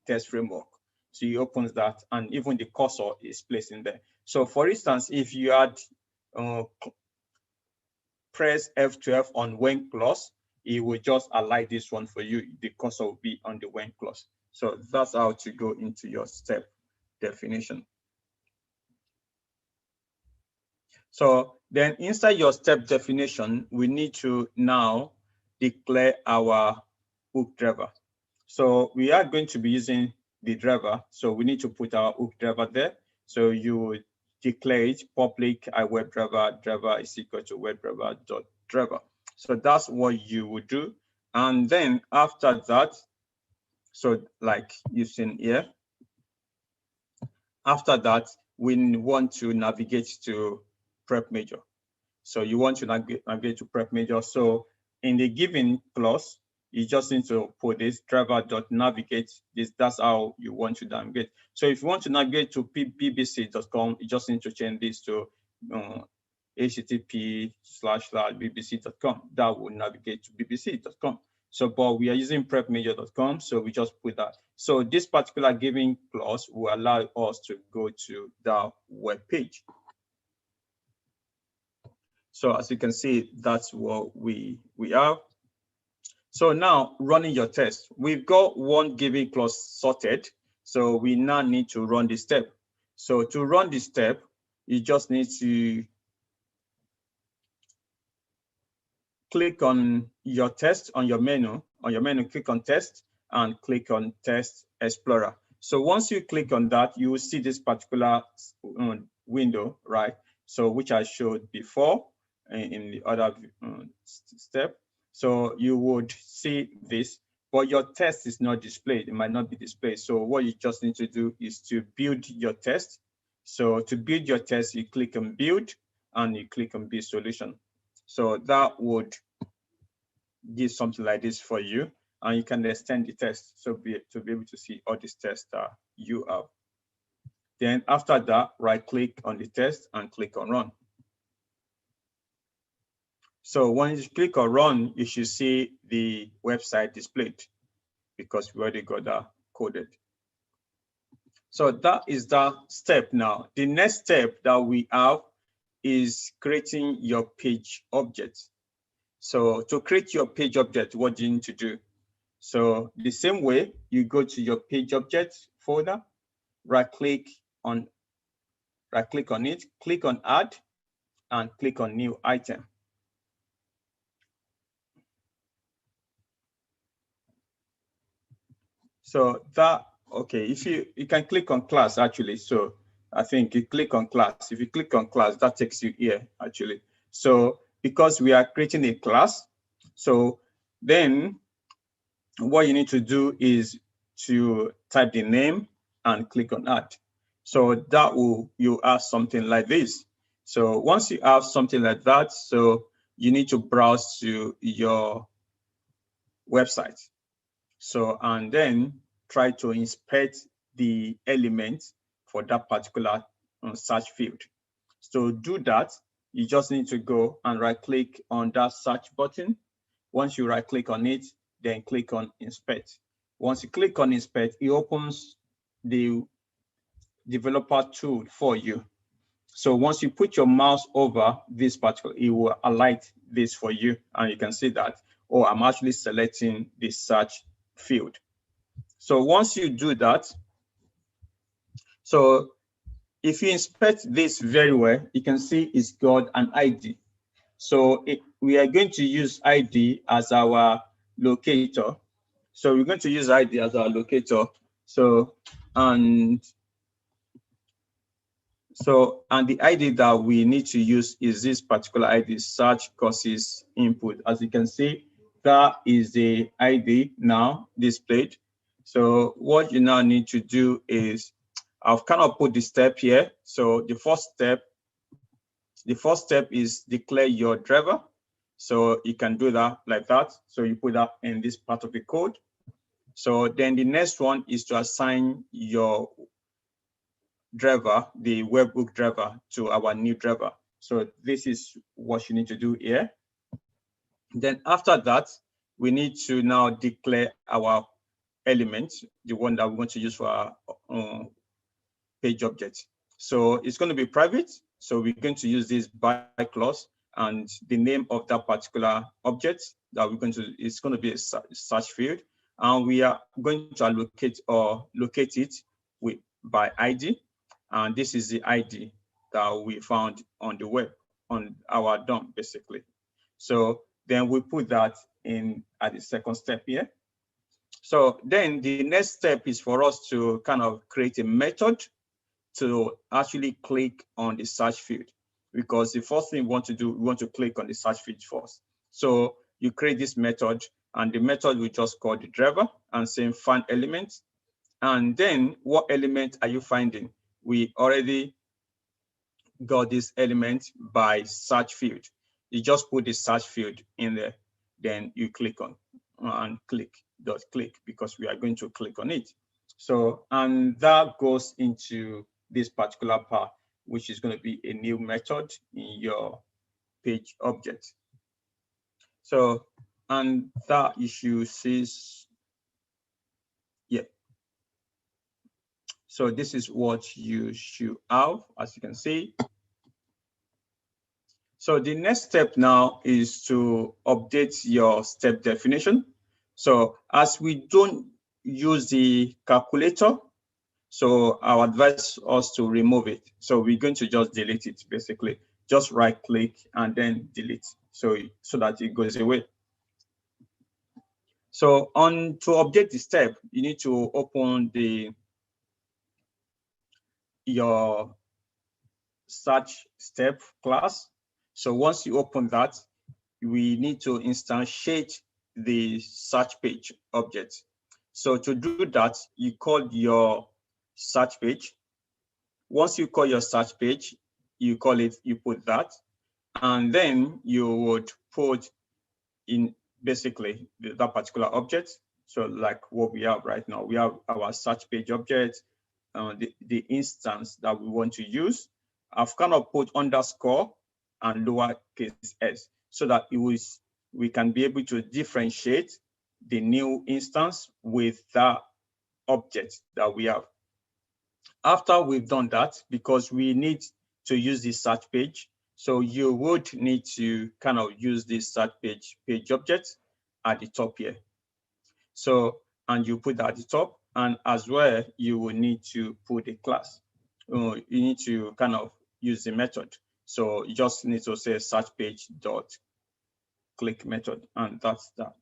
test framework. So you open that, and even the cursor is placed in there. So for instance, if you had press F12 on when clause, it will just align this one for you. The cursor will be on the when clause. So that's how to go into your step definition. So then inside your step definition, we need to now declare our hook driver. So we are going to be using the driver. So we need to put our hook driver there. So you would declare it public WebDriver driver is equal to WebDriver.driver. So that's what you would do. And then after that, so like you've seen here, after that, we want to navigate to prep major. So you want to navigate to prep major. So in the given clause, you just need to put this driver.navigate. That's how you want to navigate. So if you want to navigate to bbc.com, you just need to change this to http://bbc.com. That will navigate to bbc.com. So, but we are using prepmajor.com, so we just put that. So this particular given clause will allow us to go to the web page. So as you can see, that's what we have. So now running your test, we've got one given clause sorted. So we now need to run this step. So to run this step, you just need to click on your test on your menu. On your menu, click on test and click on test explorer. So once you click on that, you will see this particular window, right? So which I showed before in the other step. So you would see this, but your test is not displayed. It might not be displayed. So what you just need to do is to build your test. So to build your test, you click on build and you click on build solution. So that would give something like this for you, and you can extend the test to be able to see all these tests that you have. Then after that, right click on the test and click on run. So when you click on run, you should see the website displayed because we already got that coded. So that is that step. Now, the next step that we have is creating your page object. So to create your page object, what do you need to do? So the same way, you go to your page object folder, right click on it, click on add, and click on new item. So that, okay, if you can click on class actually. So I think you click on class. If you click on class, that takes you here actually. So because we are creating a class, so then what you need to do is to type the name and click on add. So that will, you have something like this. So once you have something like that, so you need to browse to your website. So, and then try to inspect the elements for that particular search field. So do that, you just need to go and right click on that search button. Once you right click on it, then click on inspect. Once you click on inspect, it opens the developer tool for you. So once you put your mouse over this particular, it will highlight this for you. And you can see that, oh, I'm actually selecting the search field. So once you do that, so if you inspect this very well, you can see it's got an ID. So we are going to use ID as our locator. So we're going to use ID as our locator. So, and the ID that we need to use is this particular ID, search courses input. As you can see, that is the ID now displayed. So what you now need to do is, I've kind of put the step here. So the first step is declare your driver. So you can do that like that. So you put that in this part of the code. So then the next one is to assign your driver, the webhook driver, to our new driver. So this is what you need to do here. Then after that, we need to now declare our element, the one that we want to use for our page object. So it's going to be private. So we're going to use this by clause, and the name of that particular object that we're going to, it's going to be a search field, and we are going to allocate or locate it by ID. And this is the ID that we found on the web. on our DOM basically. So then we put that in at the second step here. So then the next step is for us to kind of create a method to actually click on the search field, because the first thing we want to do, we want to click on the search field first. So you create this method, and the method we just call the driver and say find element. And then what element are you finding? We already got this element by search field. You just put the search field in there, then you click on and click because we are going to click on it. So, and that goes into this particular part, which is going to be a new method in your page object. So, and that issue says, yeah. So this is what you should have, as you can see. So the next step now is to update your step definition. So as we don't use the calculator, so I would advise us to remove it. So we're going to just delete it, basically. Just right click and then delete, so that it goes away. So to update the step, you need to open your search step class. So once you open that, we need to instantiate the search page object. So to do that, you call your search page. Once you call your search page, you put that, and then you would put in basically that particular object. So like what we have right now, we have our search page object, the instance that we want to use. I've kind of put underscore and lowercase s so that we can be able to differentiate the new instance with that object that we have. After we've done that, because we need to use the search page, so you would need to kind of use this search page object at the top here. So, and you put that at the top, and as well, you will need to put a class. You need to kind of use the method. So you just need to say search page dot click method, and that's that.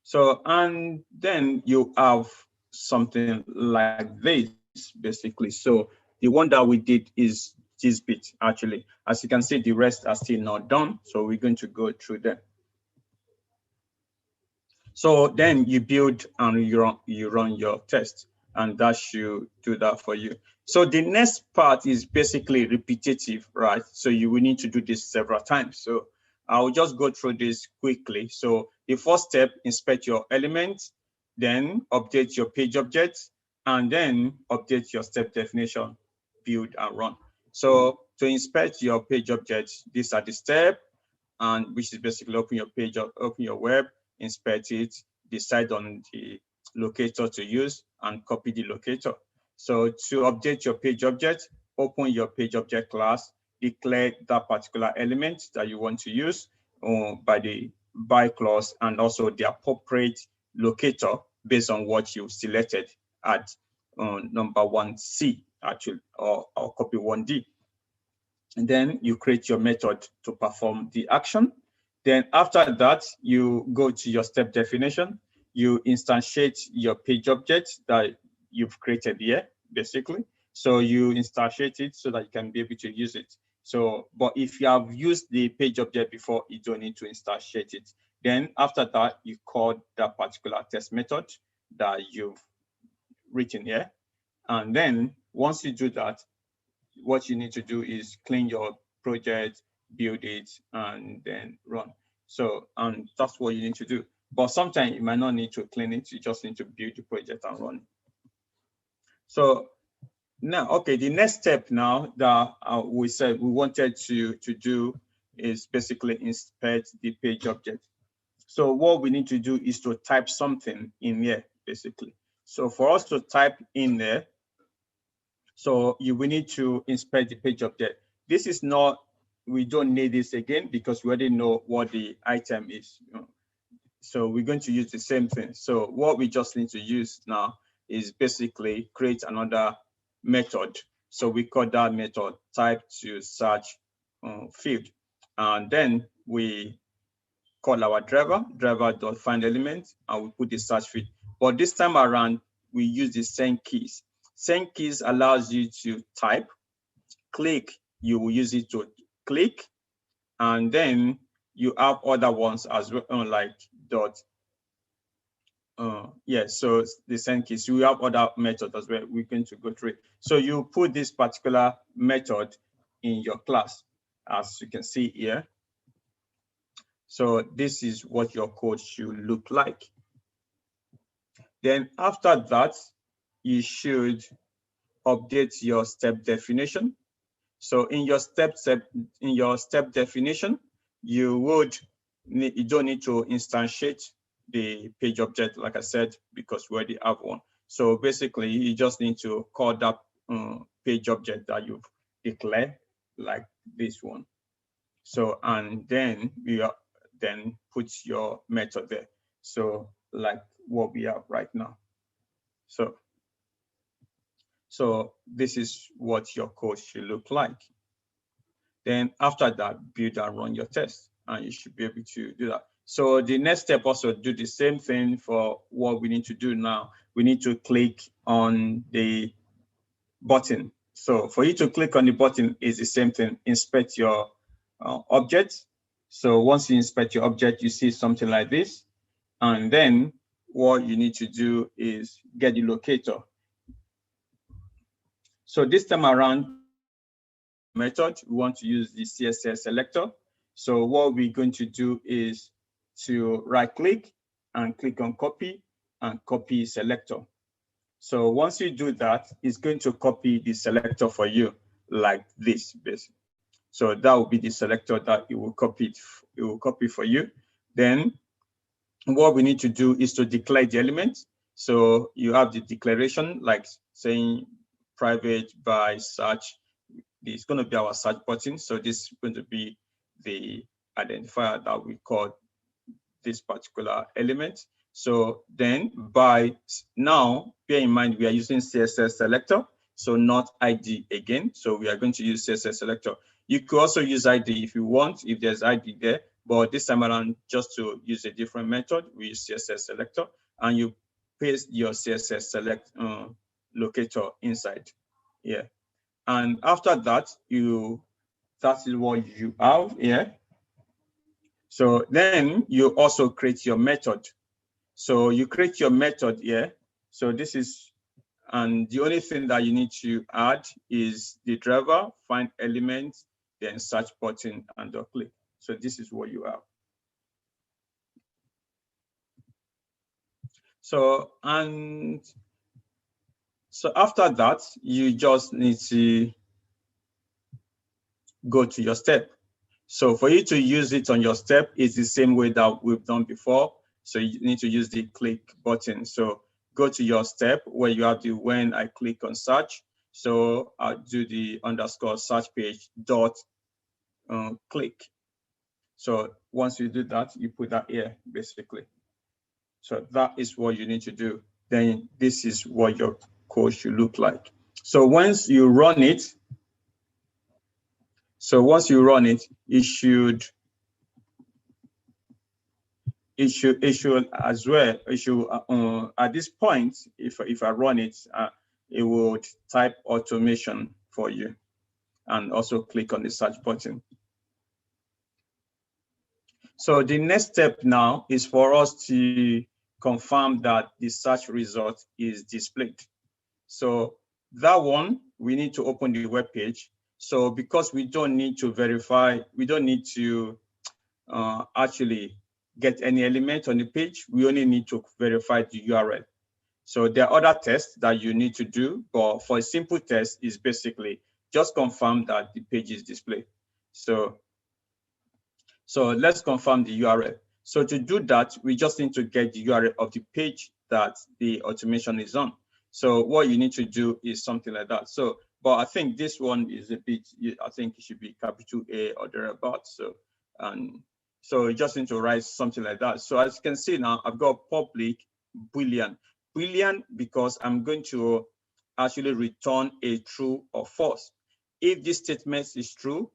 So, and then you have something like this, basically. So the one that we did is this bit, actually. As you can see, the rest are still not done. So we're going to go through them. So then you build and you run your test, and that should do that for you. So the next part is basically repetitive, right? So you will need to do this several times. So I'll just go through this quickly. So the first step, inspect your elements, then update your page objects, and then update your step definition, build and run. So to inspect your page objects, these are the steps, and which is basically open your page, open your web, inspect it, decide on the locator to use, and copy the locator. So to update your page object, open your page object class, declare that particular element that you want to use by the by clause, and also the appropriate locator based on what you selected at number 1C, actually, or copy 1D. And then you create your method to perform the action. Then after that, you go to your step definition, you instantiate your page object that you've created here, basically. So you instantiate it so that you can be able to use it. So, but if you have used the page object before, you don't need to instantiate it. Then after that, you call that particular test method that you've written here. And then once you do that, what you need to do is clean your project, build it, and then run. So, and that's what you need to do. But sometimes you might not need to clean it. You just need to build the project and run. So now, okay, the next step now that we said we wanted to do is basically inspect the page object. So what we need to do is to type something in here, basically. So for us to type in there, so you will need to inspect the page object. This is not, we don't need this again because we already know what the item is. So we're going to use the same thing. So what we just need to use now is basically create another method. So we call that method type to search field. And then we call our driver.find element, and we put the search field. But this time around, we use the send keys. Send keys allows you to type, click, you will use it to click, and then you have other ones as well, like dot. So the send keys, you have other methods as well. We're going to go through it. So you put this particular method in your class, as you can see here. So this is what your code should look like. Then after that, you should update your step definition. So in your step definition, you don't need to instantiate the page object, like I said, because we already have one. So basically, you just need to call that page object that you've declared, like this one. So, and then you then put your method there. So like what we have right now. So this is what your code should look like. Then after that, build and run your test, and you should be able to do that. So the next step also do the same thing for what we need to do now. We need to click on the button. So for you to click on the button is the same thing, inspect your object. So once you inspect your object, you see something like this. And then what you need to do is get the locator. So this time around, method, we want to use the CSS selector. So what we're going to do is to right click and click on copy and copy selector. So once you do that, it's going to copy the selector for you like this, basically. So that will be the selector that it will copy for you. Then what we need to do is to declare the element. So you have the declaration, like saying private by search. It's going to be our search button. So this is going to be the identifier that we call this particular element. So then by now, bear in mind, we are using CSS selector, so not ID again. So we are going to use CSS selector. You could also use ID if you want, if there's ID there, but this time around, just to use a different method, we use CSS selector, and you paste your CSS select locator inside here. And after that, that is what you have here. So then you also create your method. So you create your method here. So this is, and the only thing that you need to add is the driver, find element, then search button and click. So this is what you have. So, and so after that, you just need to go to your step. So for you to use it on your step, it's the same way that we've done before. So you need to use the click button. So go to your step where you have the when I click on search. So I'll do the underscore search page dot click. So once you do that, you put that here basically. So that is what you need to do. Then this is what your code should look like. So once you run it, it should as well. It should at this point, if I run it, it would type automation for you, and also click on the search button. So the next step now is for us to confirm that the search result is displayed. So that one, we need to open the web page. So because we don't need to verify, we don't need to actually get any element on the page, we only need to verify the URL. So there are other tests that you need to do, but for a simple test is basically just confirm that the page is displayed. So let's confirm the URL. So to do that, we just need to get the URL of the page that the automation is on. So what you need to do is something like that. So, but I think this one is a bit, I think it should be capital A or thereabouts. So, and so you just need to write something like that. So as you can see now, I've got public Boolean. Boolean because I'm going to actually return a true or false. If this statement is true,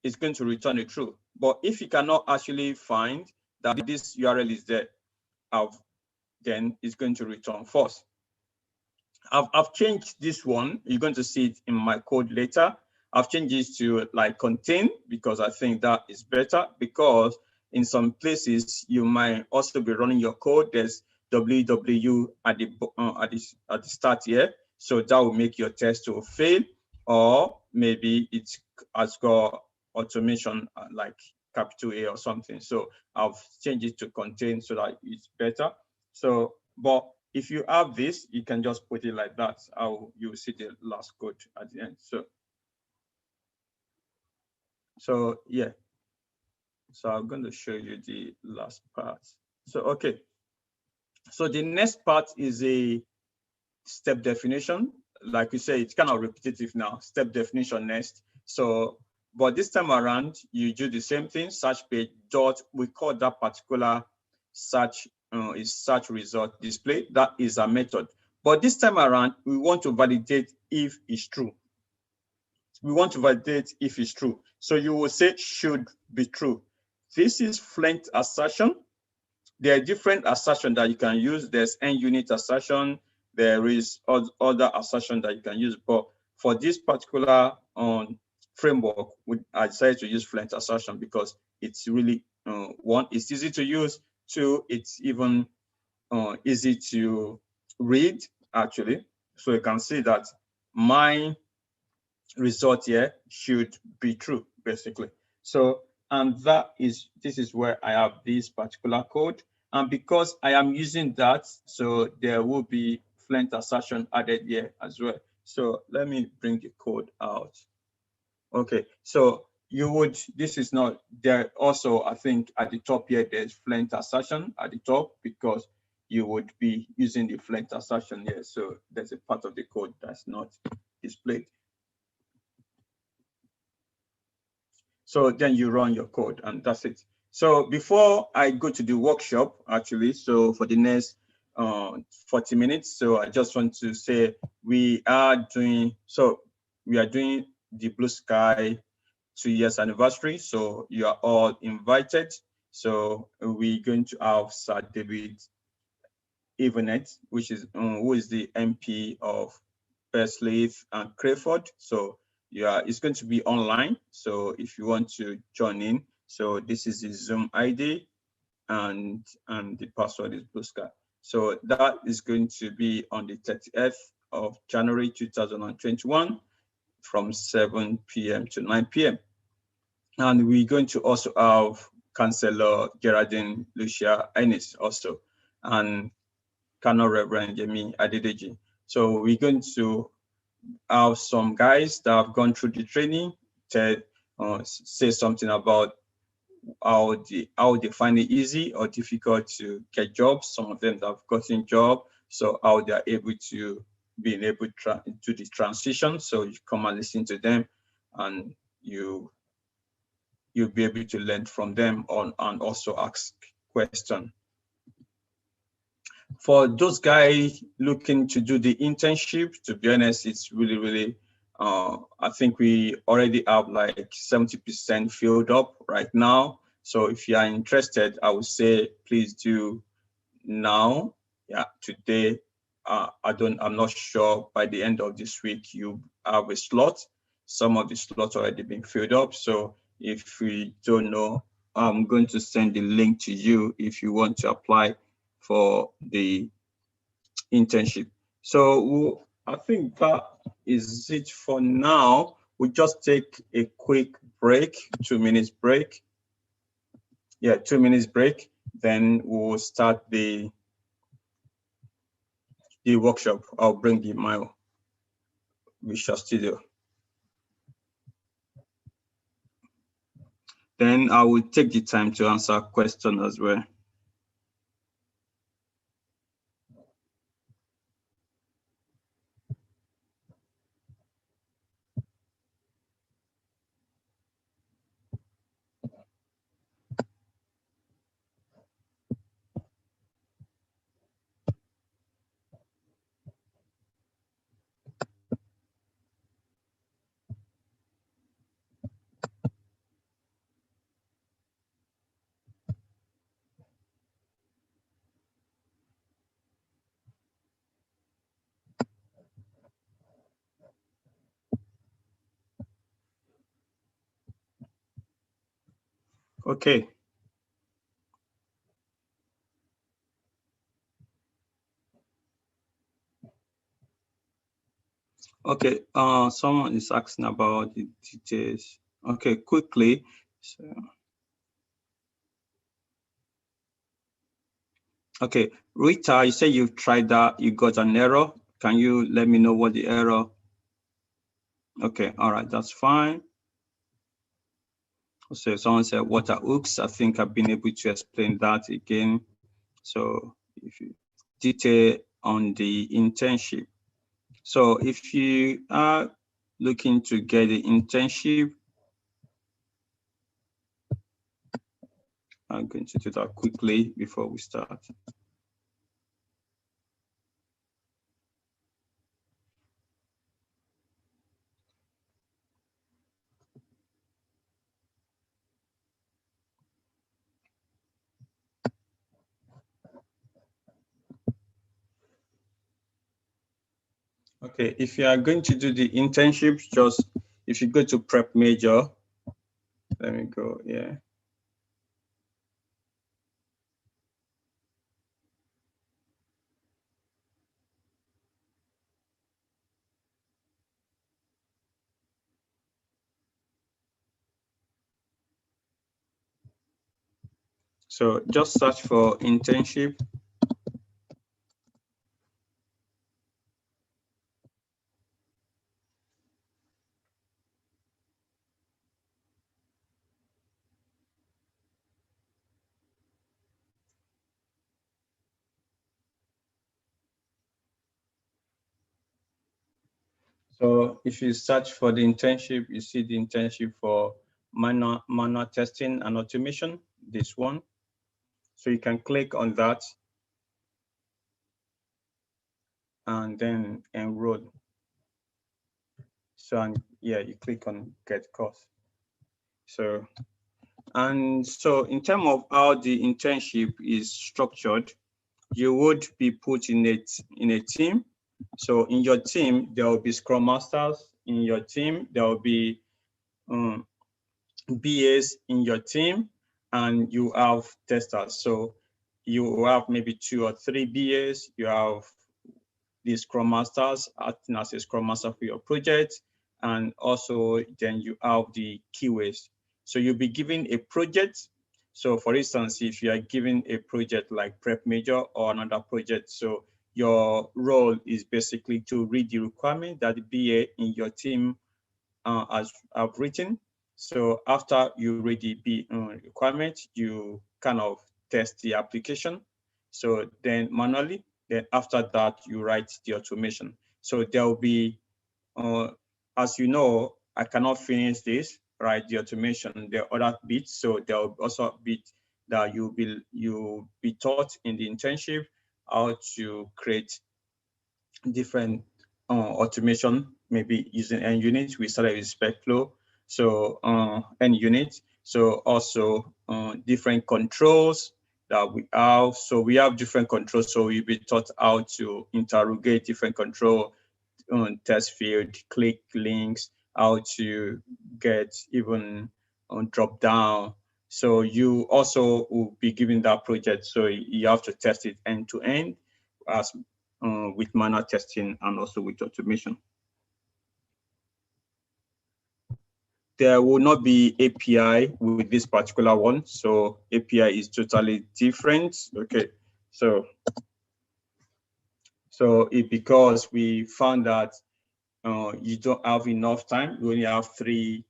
it's going to return a true. But if you cannot actually find that this URL is there, then it's going to return false. I've changed this one. You're going to see it in my code later. I've changed this to like contain because I think that is better, because in some places you might also be running your code. There's www at the start here, so that will make your test to fail, or maybe it has got automation like capital A or something. So I've changed it to contain so that it's better. So, but if you have this, you can just put it like that. You'll see the last code at the end. So yeah. So I'm going to show you the last part. So, okay. So the next part is a step definition. Like we say, it's kind of repetitive now, step definition next. So, but this time around, you do the same thing, search page dot, we call that particular search is search result display. That is a method. But this time around, we want to validate if it's true. We want to validate if it's true. So you will say should be true. This is Flint assertion. There are different assertions that you can use. There's NUnit assertion. There is other assertion that you can use. But for this particular framework, I decided to use Flint assertion because it's really, one, it's easy to use. Two, it's even easy to read, actually. So you can see that my result here should be true, basically. So, and this is where I have this particular code. And because I am using that, so there will be Flint assertion added here as well. So let me bring the code out. Okay, so this is not there. Also, I think at the top here, there's Flint assertion at the top because you would be using the Flint assertion here. So there's a part of the code that's not displayed. So then you run your code and that's it. So before I go to the workshop, actually, so for the next 40 minutes, so I just want to say we are doing the BlueSky 2 years anniversary. So you are all invited. So we're going to have Sir David Evenet, which is who is the MP of Pursley and Crayford. So it's going to be online. So if you want to join in, so this is the Zoom ID and the password is BlueSky. So that is going to be on the 30th of January 2021 from 7 p.m. to 9 p.m. And we're going to also have Councillor Geraldine Lucia Ennis also, and Colonel Reverend Yemi Adedeji. So we're going to have some guys that have gone through the training to say something about how they find it easy or difficult to get jobs. Some of them have gotten jobs, so how they are able to do the transition. So you come and listen to them, and you'll be able to learn from them and also ask questions. For those guys looking to do the internship, to be honest, it's really, I think we already have like 70% filled up right now. So if you are interested, I would say please do now. Yeah, today, I'm not sure by the end of this week you have a slot. Some of the slots already been filled up. So if we don't know, I'm going to send the link to you if you want to apply for the internship. So I think that is it for now. We'll just take a quick break, 2 minutes break. Yeah, 2 minutes break. Then we'll start the workshop. I'll bring my Visual Studio. Then I will take the time to answer questions as well. Okay. Okay, someone is asking about the details. Okay, quickly. So, okay, Rita, you say you've tried that, you got an error. Can you let me know what the error? Okay, all right, that's fine. So someone said water hooks. I think I've been able to explain that again. So if you detail on the internship. So if you are looking to get the internship, I'm going to do that quickly before we start. Okay, if you are going to do the internship, just if you go to prep major, let me go, yeah. So just search for internship. So if you search for the internship, you see the internship for manual testing and automation, this one. So you can click on that and then enroll. So, and yeah, you click on get course. So, and so in terms of how the internship is structured, you would be put in a team. So in your team, there will be Scrum Masters. In your team, there will be BAs in your team, and you have testers. So you have maybe 2 or 3 BAs. You have the Scrum Masters acting as a Scrum Master for your project, and also then you have the QAs. So you'll be given a project. So for instance, if you are given a project like Prep Major or another project, so your role is basically to read the requirement that the BA in your team have written. So after you read the requirement, you kind of test the application. So then manually, then after that, you write the automation. So there will be, as you know, I cannot finish this, right? The automation, the other bits. So there will also be that you'll be taught in the internship how to create different automation, maybe using NUnit. We started with Specflow, so NUnit. So also different controls that we have. So we have different controls. So you'll be taught how to interrogate different control, test field, click links, how to get even on drop down. So you also will be given that project. So you have to test it end to end as with manual testing and also with automation. There will not be API with this particular one. So API is totally different. Okay, so because we found that you don't have enough time, you only have 3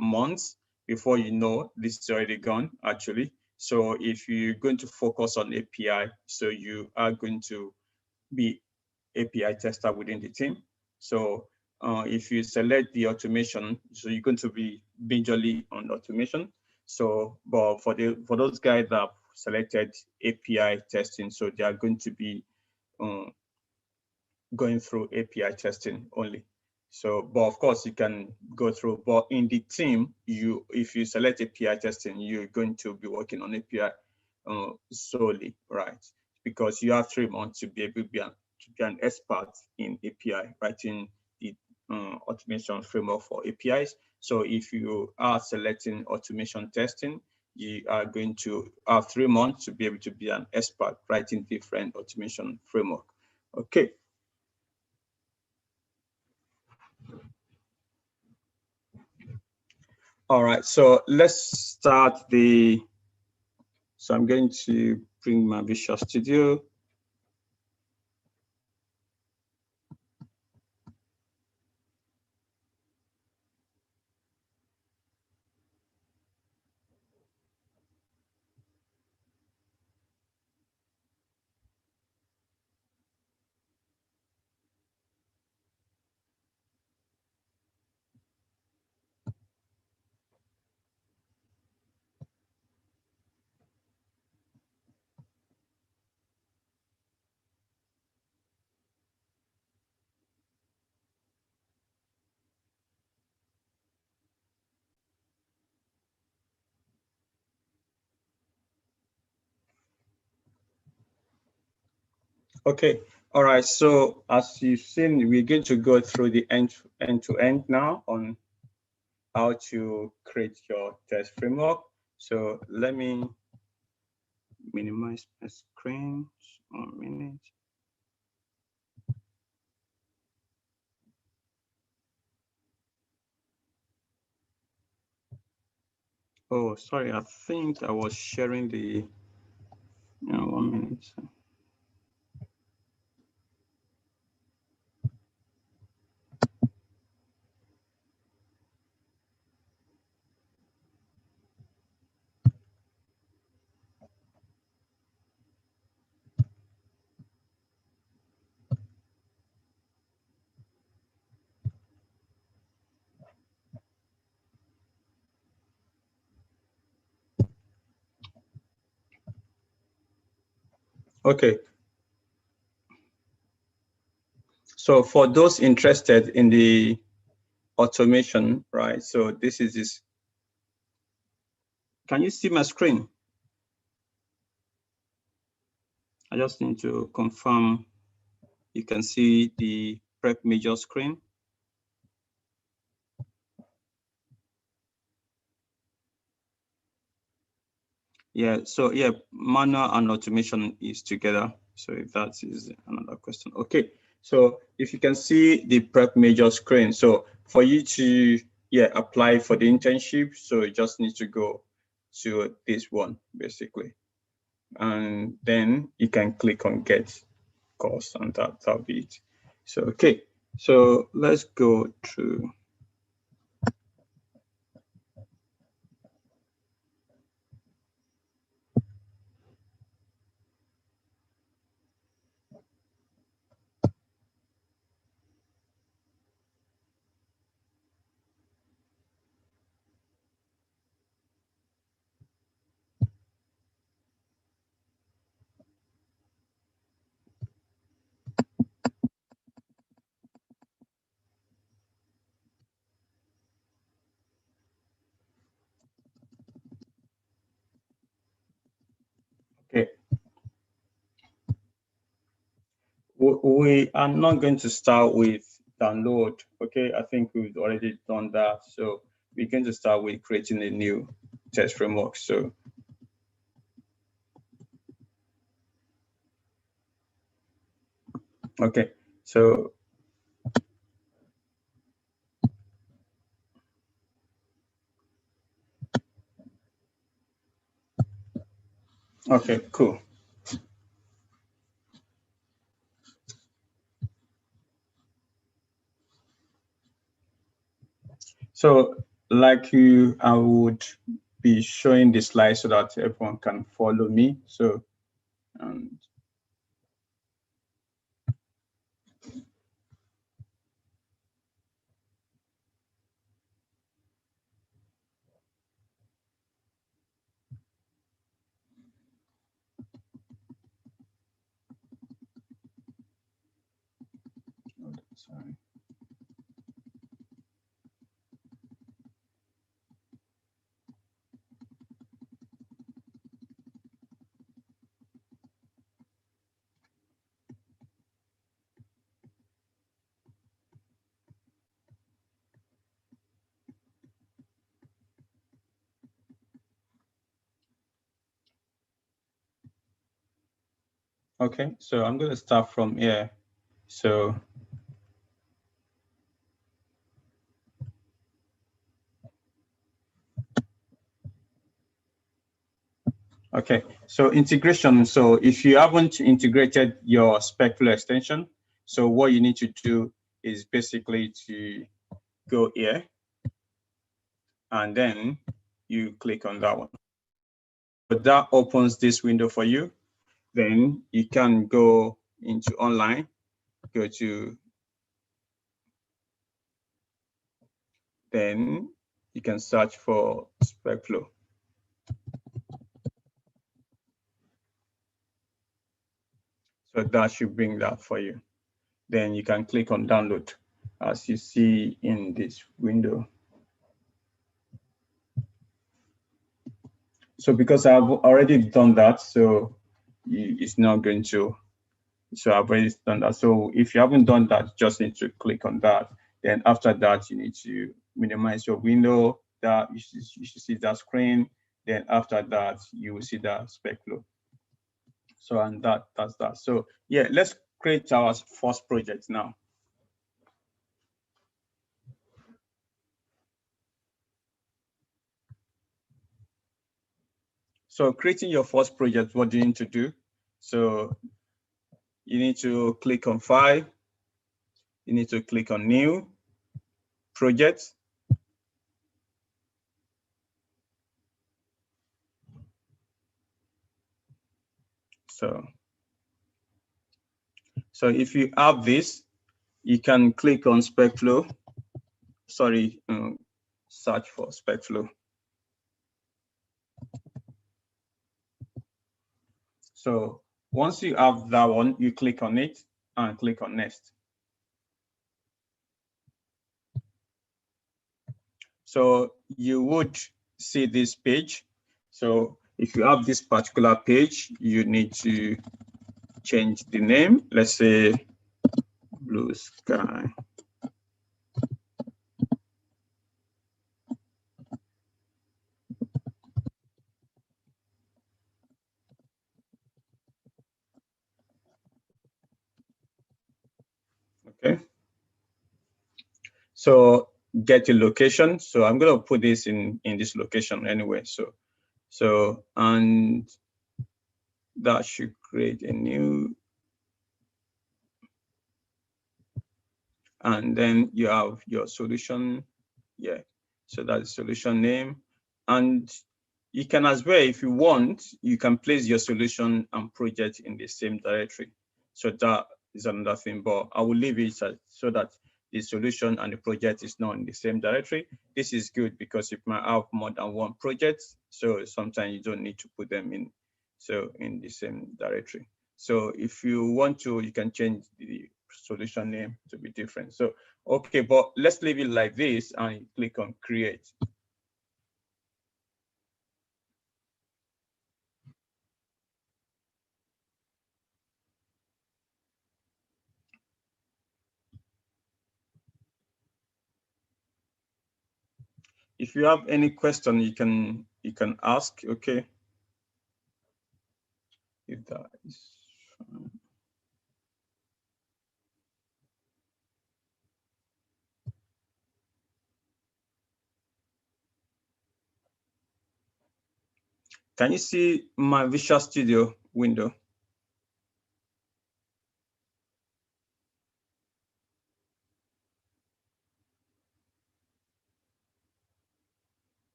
months before you know this is already gone actually. So if you're going to focus on API, so you are going to be API tester within the team. So if you select the automation, so you're going to be majorly on automation. So, but for those guys that have selected API testing, so they are going to be going through API testing only. So, but of course you can go through, but in the team, if you select API testing, you're going to be working on API solely, right? Because you have 3 months to be able to be an expert in API, writing the automation framework for APIs. So if you are selecting automation testing, you are going to have 3 months to be able to be an expert writing different automation framework. Okay. All right, so let's start so I'm going to bring my Visual Studio. Okay, all right, so as you've seen, we're going to go through the end-to-end now on how to create your test framework. So let me minimize my screen. Just 1 minute. Oh, sorry, I think I was sharing the, 1 minute. Okay. So for those interested in the automation, right? So this is this. Can you see my screen? I just need to confirm you can see the prep major screen. Yeah, so yeah, manual and automation is together. So if that is another question. Okay, so if you can see the prep major screen, so for you to apply for the internship, so you just need to go to this one basically, and then you can click on get course, and that'll be it. So okay, so let's go through. Okay. We are not going to start with download. Okay, I think we've already done that. So we're going to start with creating a new test framework. So okay, so okay, cool. So like I would be showing the slide so that everyone can follow me. So sorry. Okay, so I'm going to start from here. So okay, so integration. So if you haven't integrated your Specflow extension, so what you need to do is basically to go here, and then you click on that one. But that opens this window for you. Then you can go into online, go to, then you can search for Specflow. So that should bring that for you. Then you can click on download, as you see in this window. So because I've already done that, so it's not going to, so I've already done that. So if you haven't done that, just need to click on that. Then after that, you need to minimize your window, that you should see that screen. Then after that, you will see that Specflow. So, and that's that. So yeah, let's create our first project now. So creating your first project, what do you need to do? So you need to click on File. You need to click on New Project. So if you have this, you can click on Specflow. Sorry, search for Specflow. So once you have that one, you click on it and click on Next. So you would see this page. So if you have this particular page, you need to change the name. Let's say BlueSky. Okay. So get a location. So I'm going to put this in this location anyway. So and that should create a new, and then you have your solution. Yeah, so that's the solution name. And you can as well, if you want, you can place your solution and project in the same directory. So that is another thing, but I will leave it so that the solution and the project is not in the same directory. This is good because you might have more than one project, so sometimes you don't need to put them in the same directory. So if you want to, you can change the solution name to be different. So okay, but let's leave it like this and click on create. If you have any question, you can ask. Okay. If that is fine. Can you see my Visual Studio window?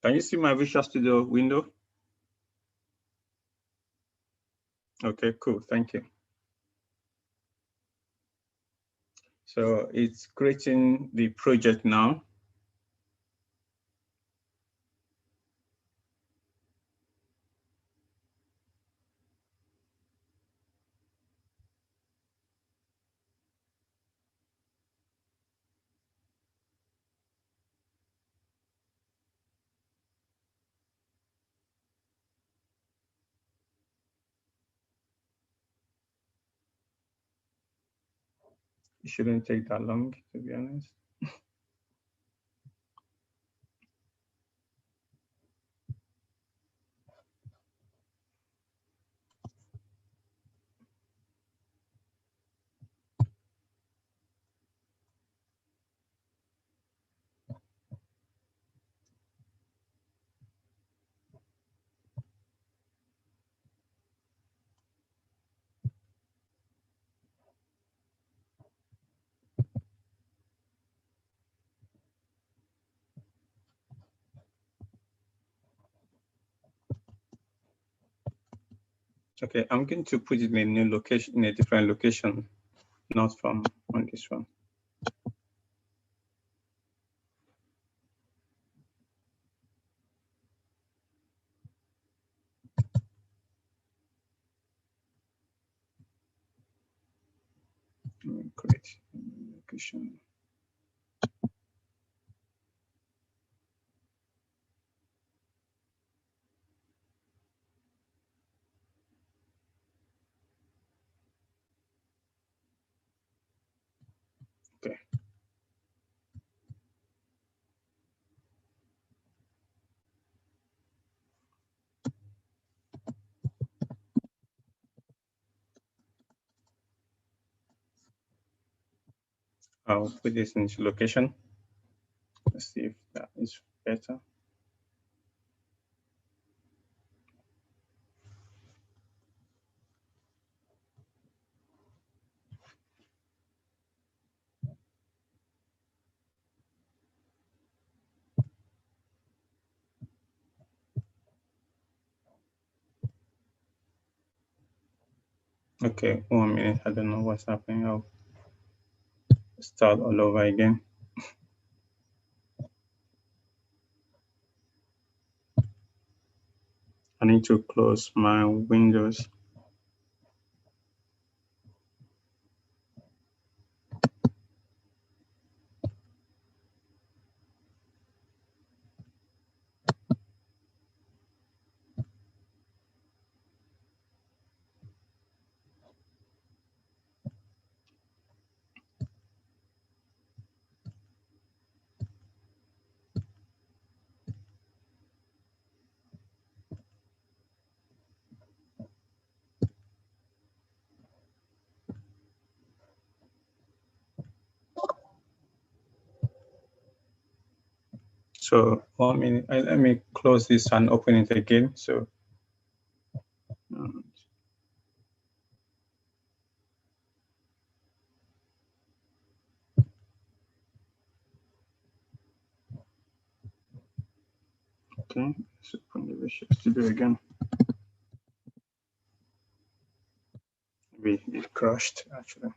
Can you see my Visual Studio window? Okay, cool. Thank you. So it's creating the project now. It shouldn't take that long, to be honest. Okay, I'm going to put it in a new location, in a different location, not from on this one. Create a new location. Okay. I'll put this into location. Let's see if that is better. Okay, 1 minute. I don't know what's happening. I'll start all over again. I need to close my windows. So 1 minute. Let me close this and open it again. So okay, let's open the Visual Studio again. Maybe it crashed actually.